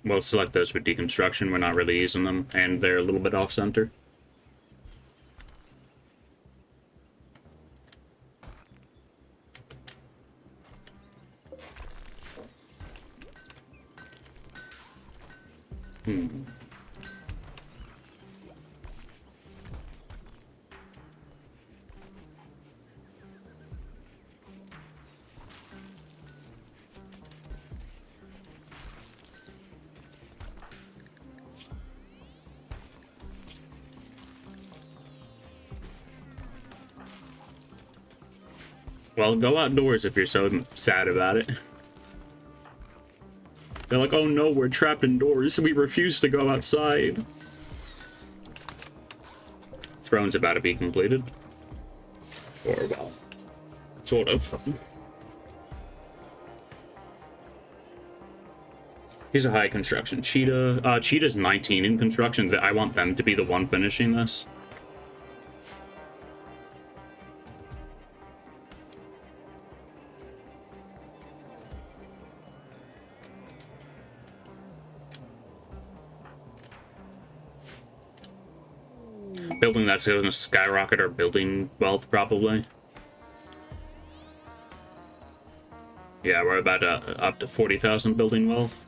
We'll select those for deconstruction. We're not really using them, and they're a little bit off-center. Well, go outdoors if you're so sad about it. They're like, oh no, we're trapped indoors. We refuse to go outside. Throne's about to be completed. Or, well, sort of. He's a high construction. Cheetah. Cheetah's 19 in construction. I want them to be the one finishing this. Building that's going to skyrocket our building wealth, probably. Yeah, we're about up to 40,000 building wealth.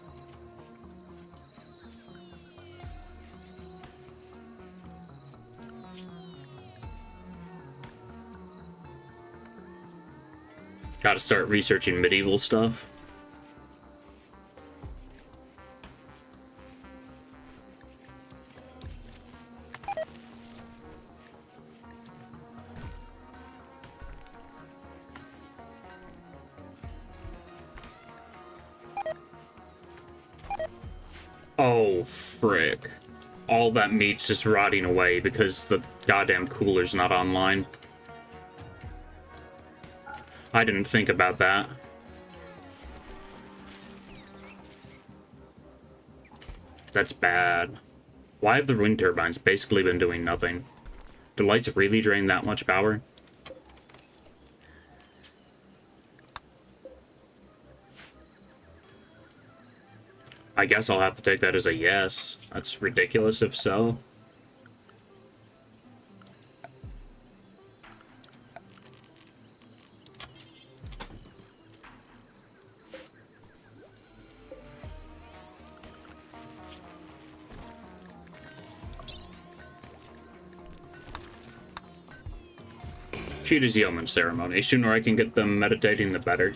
Gotta start researching medieval stuff. Oh, frick. All that meat's just rotting away because the goddamn cooler's not online. I didn't think about that. That's bad. Why have the wind turbines basically been doing nothing? Do lights really drain that much power? I guess I'll have to take that as a yes. That's ridiculous if so. Cheetah's Yeoman ceremony. Sooner I can get them meditating, the better.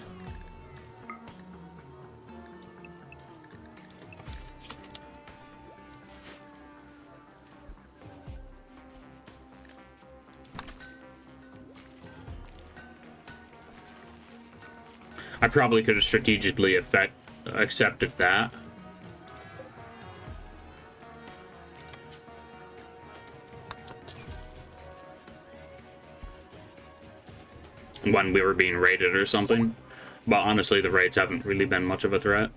I probably could have strategically accepted that. When we were being raided or something. But honestly, the raids haven't really been much of a threat.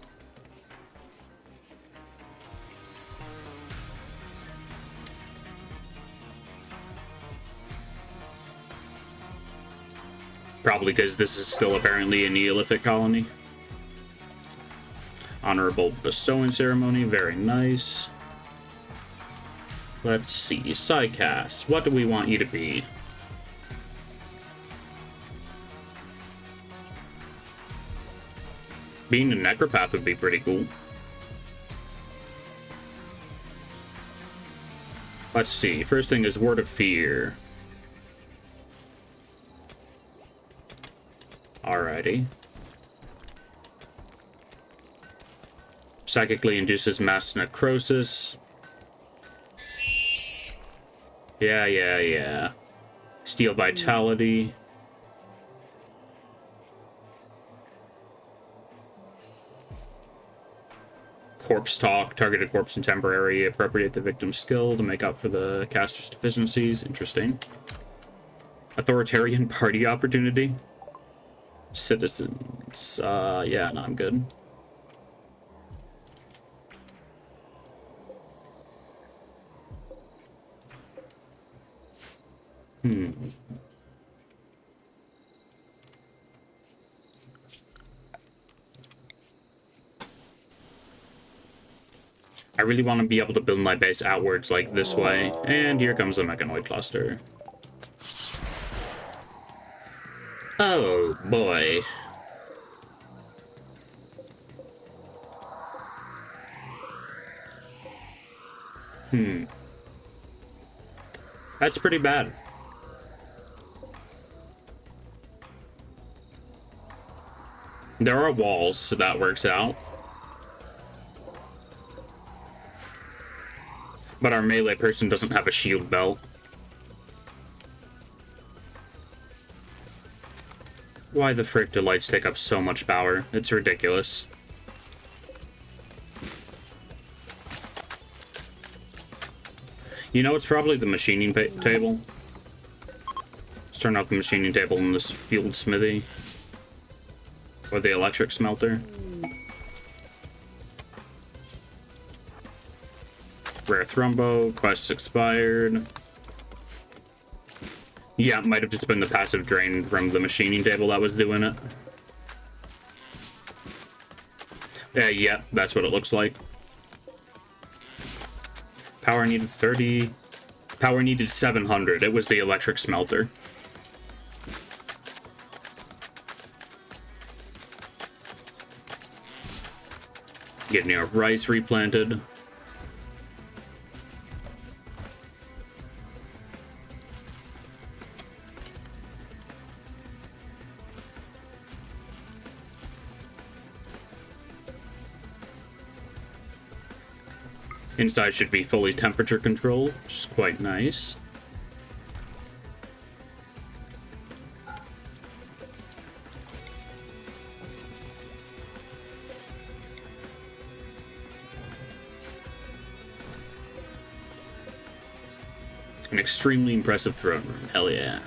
Probably because this is still apparently a Neolithic colony. Honorable bestowing ceremony, very nice. Let's see, Psycast, what do we want you to be? Being a necropath would be pretty cool. Let's see, first thing is Word of Fear. Alrighty. Psychically induces mass necrosis. Yeah. Steal vitality. Corpse talk. Target a corpse and temporarily appropriate the victim's skill to make up for the caster's deficiencies. Interesting. Authoritarian party opportunity. Citizens. Yeah, no, I'm good. I really want to be able to build my base outwards like this way. And here comes the mechanoid cluster. Oh, boy. That's pretty bad. There are walls, so that works out. But our melee person doesn't have a shield belt. Why the frick do lights take up so much power? It's ridiculous. You know, it's probably the machining table. Let's turn off the machining table in this field smithy. Or the electric smelter. Rare Thrumbo, quests expired. Yeah, it might have just been the passive drain from the machining table that was doing it. Yeah, that's what it looks like. Power needed 30. Power needed 700. It was the electric smelter. Getting our rice replanted. Inside should be fully temperature controlled, which is quite nice. An extremely impressive throne room, hell yeah.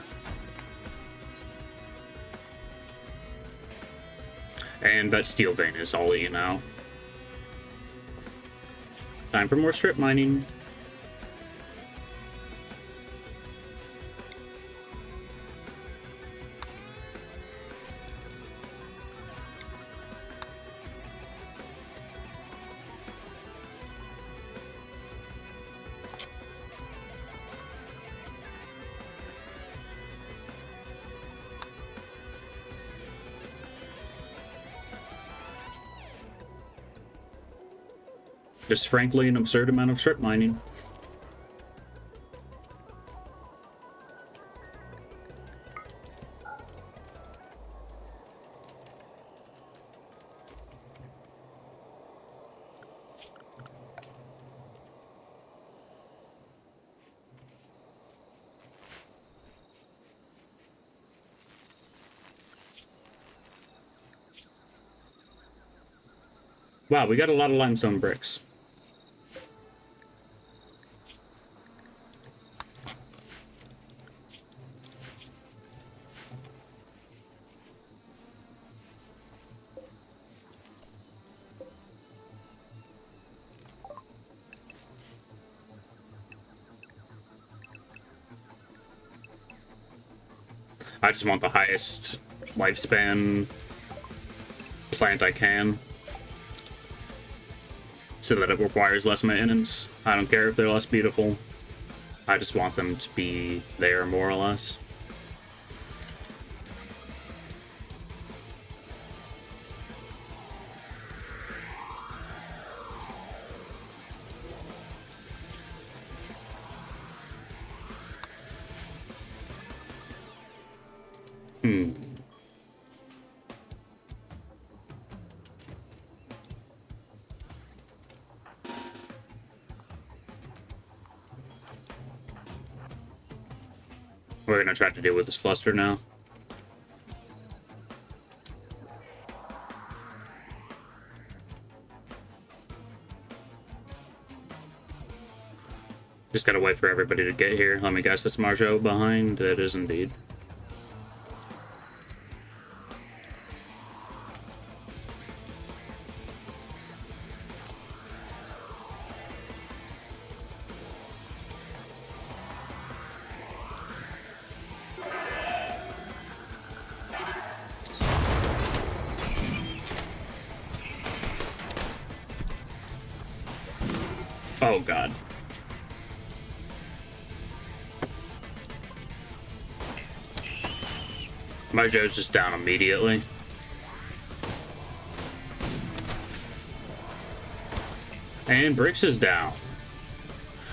And that steel vein is all you now. Time for more strip mining. Just frankly an absurd amount of strip mining. Wow, we got a lot of limestone bricks. I just want the highest lifespan plant I can, so that it requires less maintenance. I don't care if they're less beautiful. I just want them to be there, more or less. We're gonna try to deal with this cluster now. Just gotta wait for everybody to get here. Let me guess, this Marjo behind? It is indeed. Oh god. Marjo's just down immediately. And Bricks is down.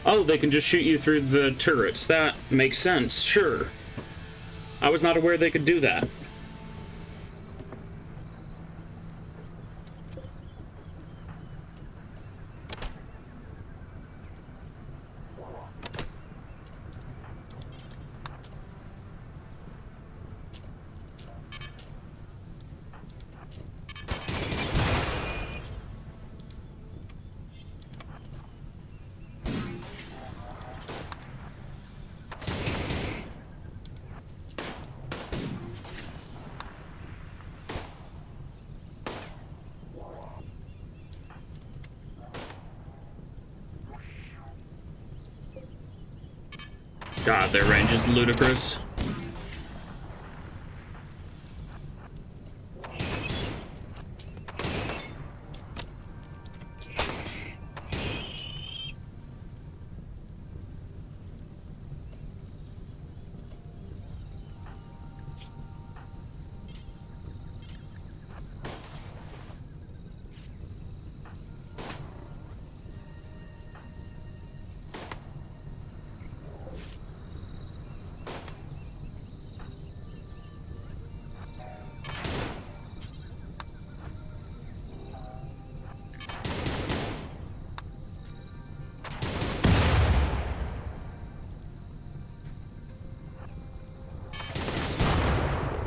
Oh, they can just shoot you through the turrets. That makes sense, sure. I was not aware they could do that. God, their range is ludicrous.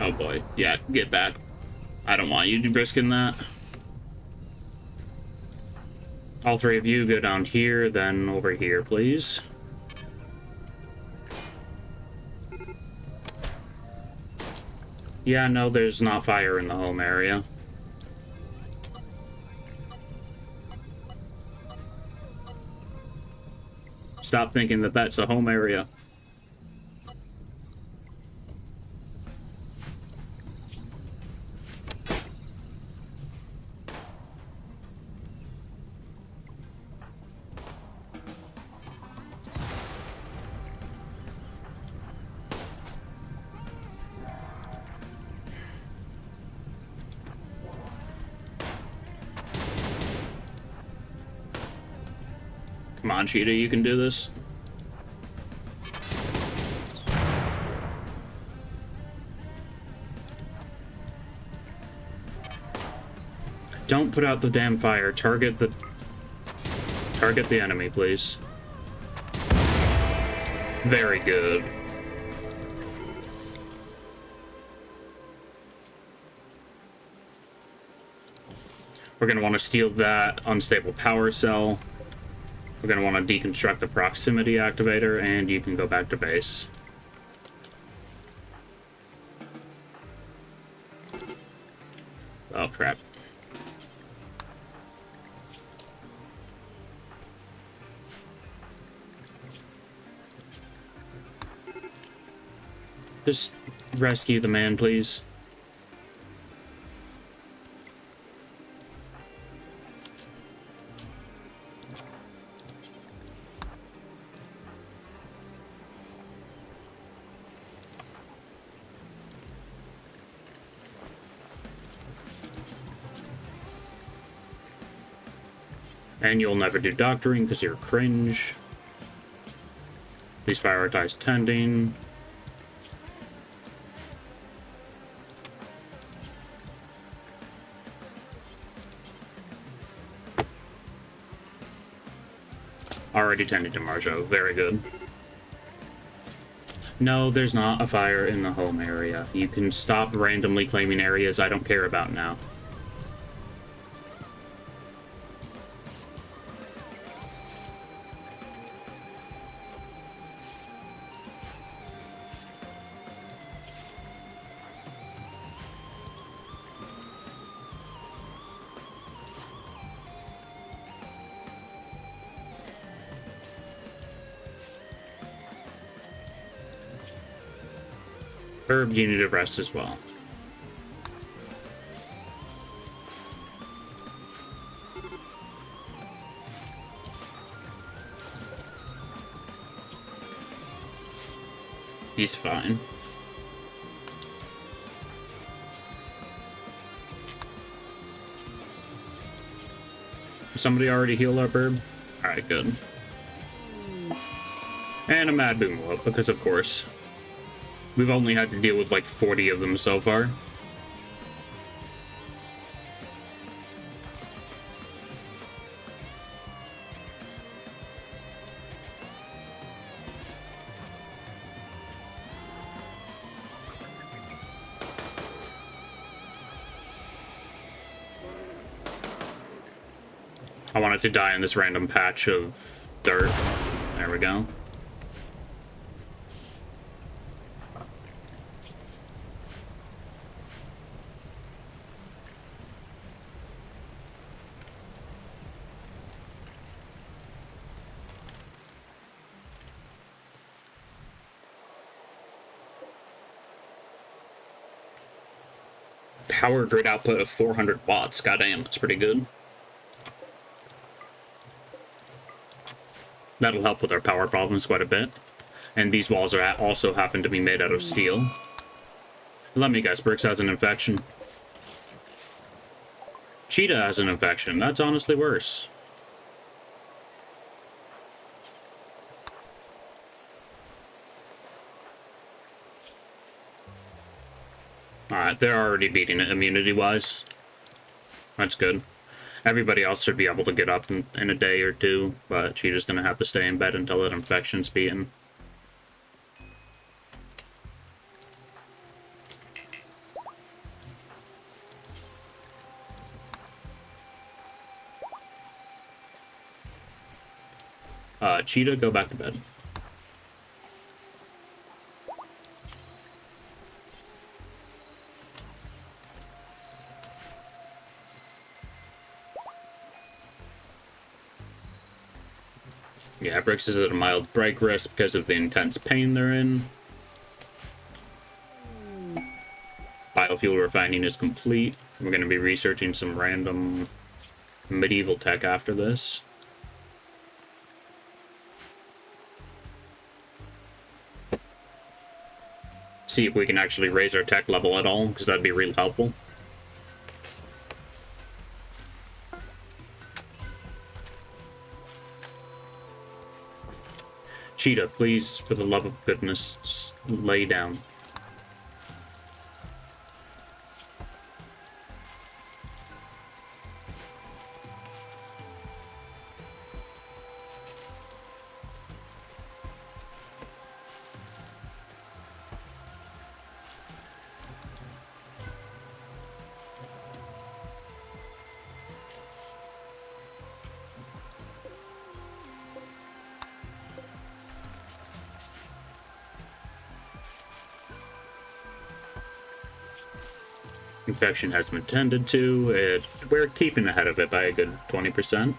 Oh boy. Yeah, get back. I don't want you to be risking that. All three of you go down here, then over here, please. Yeah, no, there's not fire in the home area. Stop thinking that that's a home area. Come on, Cheetah, you can do this. Don't put out the damn fire. Target the enemy, please. Very good. We're going to want to steal that unstable power cell. We're going to want to deconstruct the proximity activator, and you can go back to base. Oh, crap. Just rescue the man, please. And you'll never do doctoring because you're cringe. Please prioritize tending. Already tending to Marjo. Very good. No, there's not a fire in the home area. You can stop randomly claiming areas I don't care about now. Herb, you need a rest as well. He's fine. Somebody already healed up Herb? Alright, good. And a Mad Boom will up, because of course. We've only had to deal with like 40 of them so far. I wanted to die in this random patch of dirt. There we go. Power grid output of 400 watts. Goddamn, that's pretty good. That'll help with our power problems quite a bit. And these walls are also happen to be made out of steel. Let me guess, Bricks has an infection. Cheetah has an infection. That's honestly worse. Alright, they're already beating it immunity-wise. That's good. Everybody else should be able to get up in a day or two, but Cheetah's gonna have to stay in bed until that infection's beaten. Cheetah, go back to bed. Yeah, Brix is at a mild break risk because of the intense pain they're in. Biofuel refining is complete. We're going to be researching some random medieval tech after this. See if we can actually raise our tech level at all, because that'd be real helpful. Cheetah, please, for the love of goodness, just lay down. Infection has been tended to. We're keeping ahead of it by a good 20%.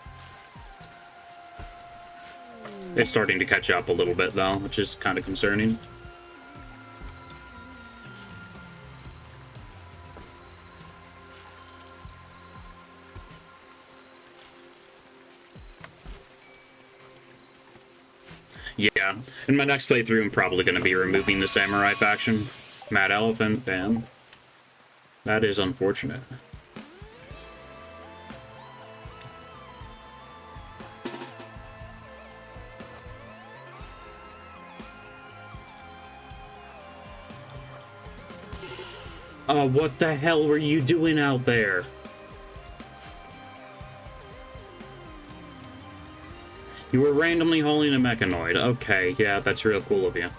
It's starting to catch up a little bit, though, which is kind of concerning. Yeah, in my next playthrough, I'm probably going to be removing the Samurai faction. Mad Elephant, damn. That is unfortunate. Oh, what the hell were you doing out there? You were randomly hauling a mechanoid. Okay, yeah, that's real cool of you.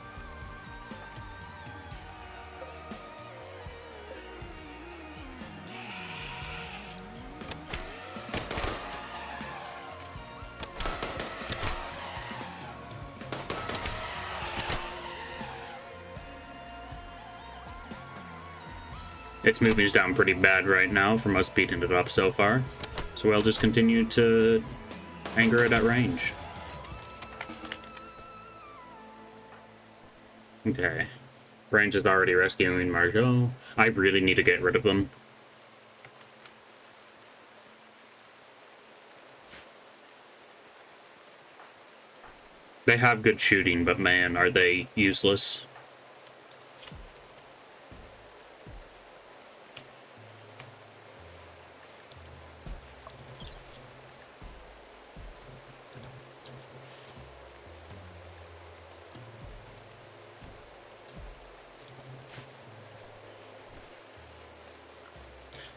Its moving's down pretty bad right now from us beating it up so far. So we'll just continue to anger it at range. Okay. Range is already rescuing Margot. I really need to get rid of them. They have good shooting, but man, are they useless.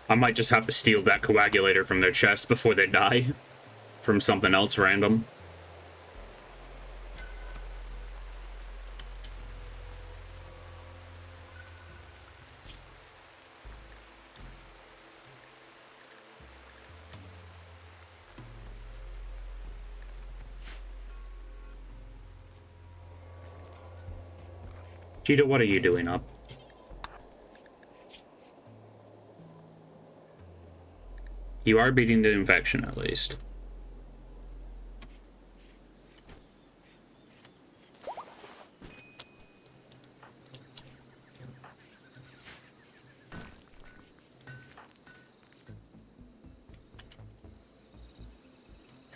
I might just have to steal that coagulator from their chest before they die. From something else random. Cheetah, what are you doing up? You are beating the infection, at least.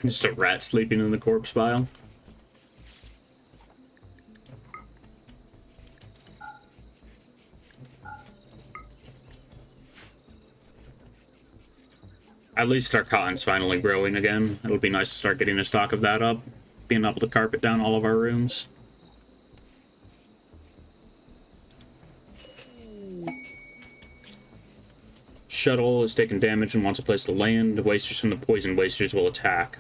Just a rat sleeping in the corpse pile. At least our cotton's finally growing again. It'll be nice to start getting a stock of that up. Being able to carpet down all of our rooms. Shuttle is taking damage and wants a place to land. The wasters from the poison wasters will attack.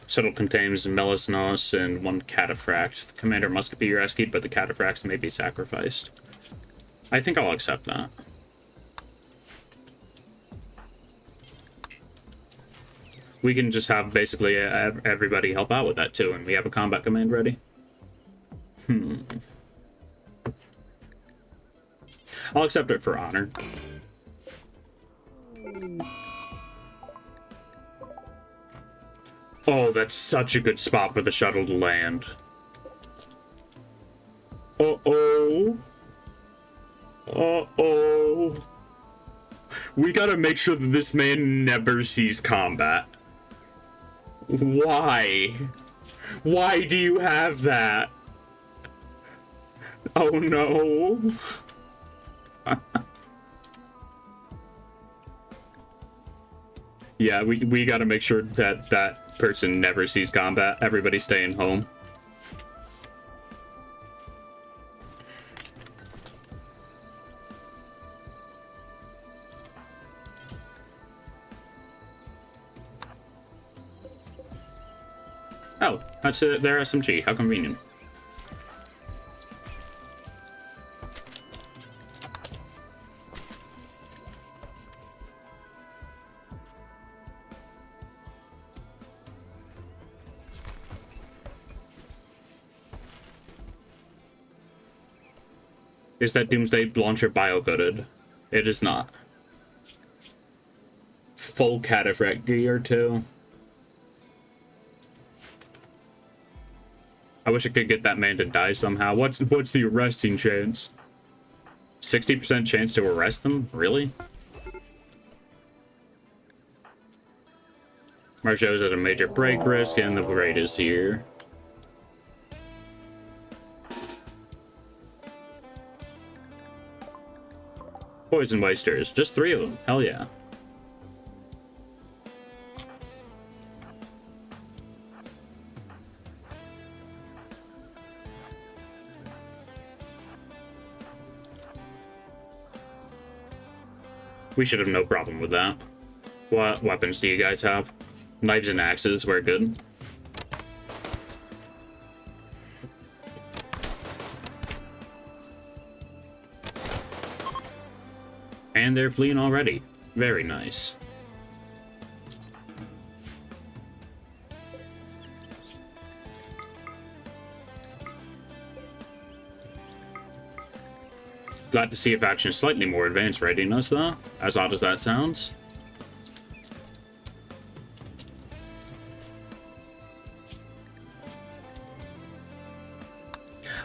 Shuttle contains Melisnos and one cataphract. The commander must be rescued, but the cataphracts may be sacrificed. I think I'll accept that. We can just have basically everybody help out with that too, and we have a combat command ready. I'll accept it for honor. Oh, that's such a good spot for the shuttle to land. Uh-oh. Uh-oh. We gotta make sure that this man never sees combat. Why? Why do you have that? Oh no. Yeah, we gotta make sure that that person never sees combat. Everybody staying home. Oh, that's their SMG. How convenient. Is that Doomsday launcher bio-coded? It is not. Full cataphract gear, too. I wish I could get that man to die somehow. What's the arresting chance? 60% chance to arrest them? Really? Marjo's at a major break risk, and the raid is here. Poison wasters. Just 3 of them. Hell yeah. We should have no problem with that. What weapons do you guys have? Knives and axes, we're good. And they're fleeing already. Very nice. Glad to see a faction slightly more advanced readiness, though, as odd as that sounds.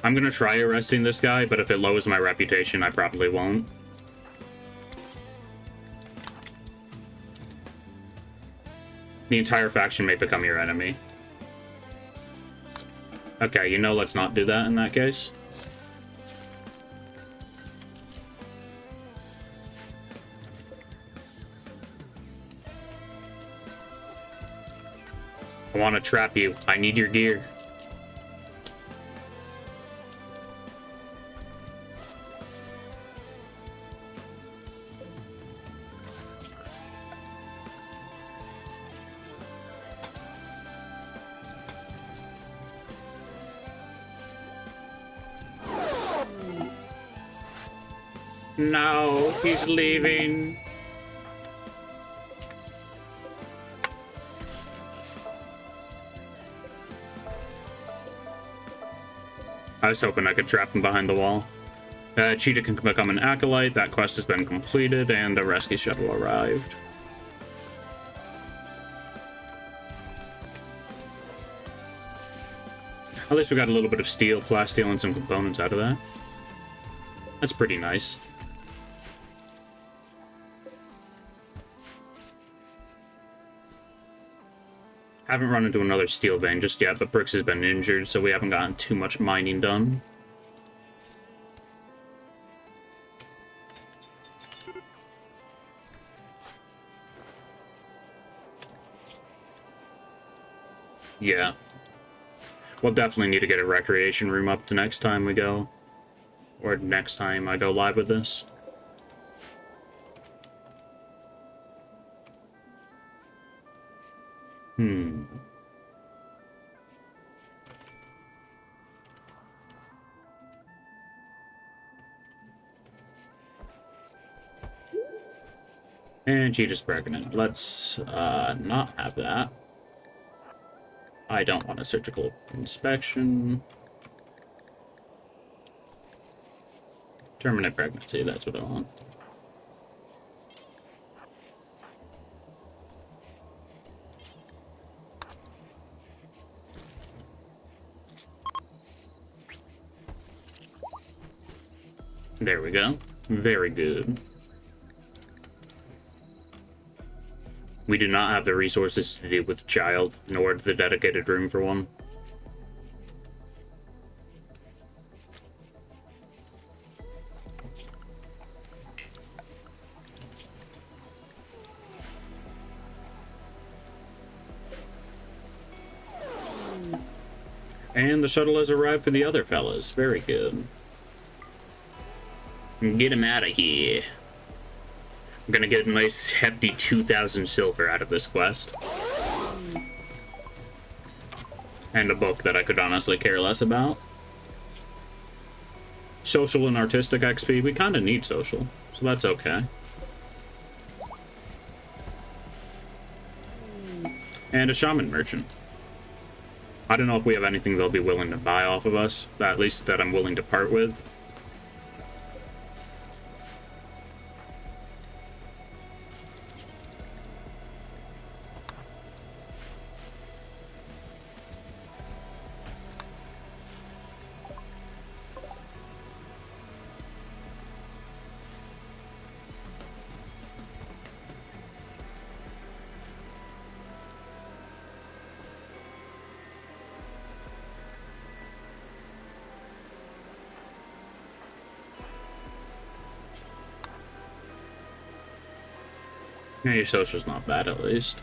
I'm gonna try arresting this guy, but if it lowers my reputation, I probably won't. The entire faction may become your enemy. Okay, you know, let's not do that in that case. I want to trap you. I need your gear. No, he's leaving. I was hoping I could trap him behind the wall. Cheetah can become an acolyte. That quest has been completed, and a rescue shuttle arrived. At least we got a little bit of steel, plasteel, and some components out of that. That's pretty nice. Haven't run into another steel vein just yet, but Brooks has been injured, so we haven't gotten too much mining done. Yeah. We'll definitely need to get a recreation room up the next time we go. Or next time I go live with this. And she is pregnant. Let's not have that. I don't want a surgical inspection. Terminate pregnancy, that's what I want. There we go. Very good. We do not have the resources to deal with a child, nor the dedicated room for one. And the shuttle has arrived for the other fellas. Very good. Get him out of here. I'm gonna get a nice hefty 2,000 silver out of this quest. And a book that I could honestly care less about. Social and artistic XP. We kind of need social, so that's okay. And a shaman merchant. I don't know if we have anything they'll be willing to buy off of us, at least that I'm willing to part with. Yeah, your social's not bad, at least.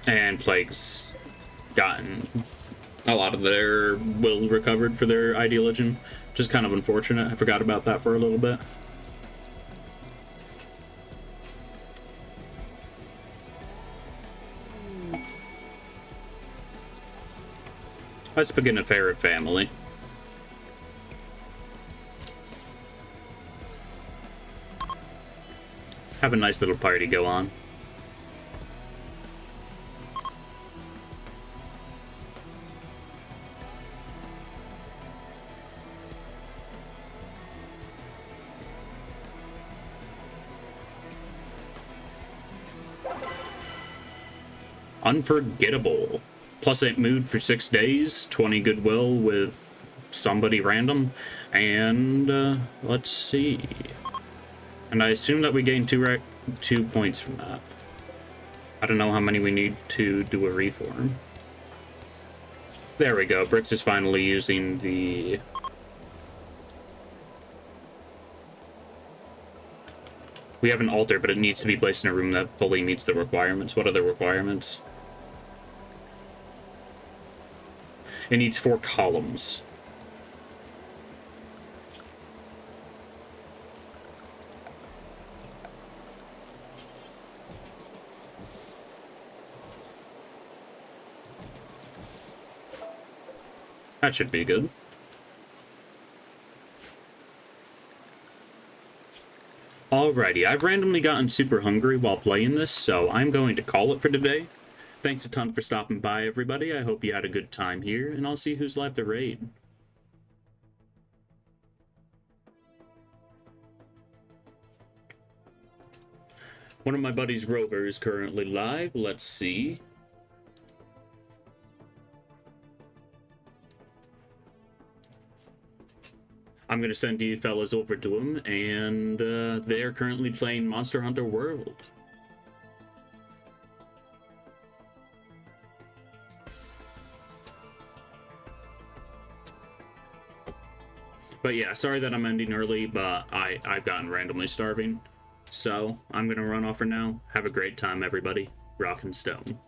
And Plague's gotten a lot of their will recovered for their ideology. Just kind of unfortunate. I forgot about that for a little bit. Let's begin a fair family. Have a nice little party go on. Unforgettable. Plus 8 mood for 6 days, 20 goodwill with somebody random, and let's see. And I assume that we gain 2 points from that. I don't know how many we need to do a reform. There we go. Brix is finally using the... We have an altar, but it needs to be placed in a room that fully meets the requirements. What are the requirements? It needs 4 columns. That should be good. Alrighty, I've randomly gotten super hungry while playing this, so I'm going to call it for today. Thanks a ton for stopping by, everybody. I hope you had a good time here, and I'll see who's live to raid. One of my buddies, Rover, is currently live. Let's see. I'm going to send you fellas over to him, and they are currently playing Monster Hunter World. But yeah, sorry that I'm ending early, but I've gotten randomly starving. So, I'm going to run off for now. Have a great time, everybody. Rock and stone.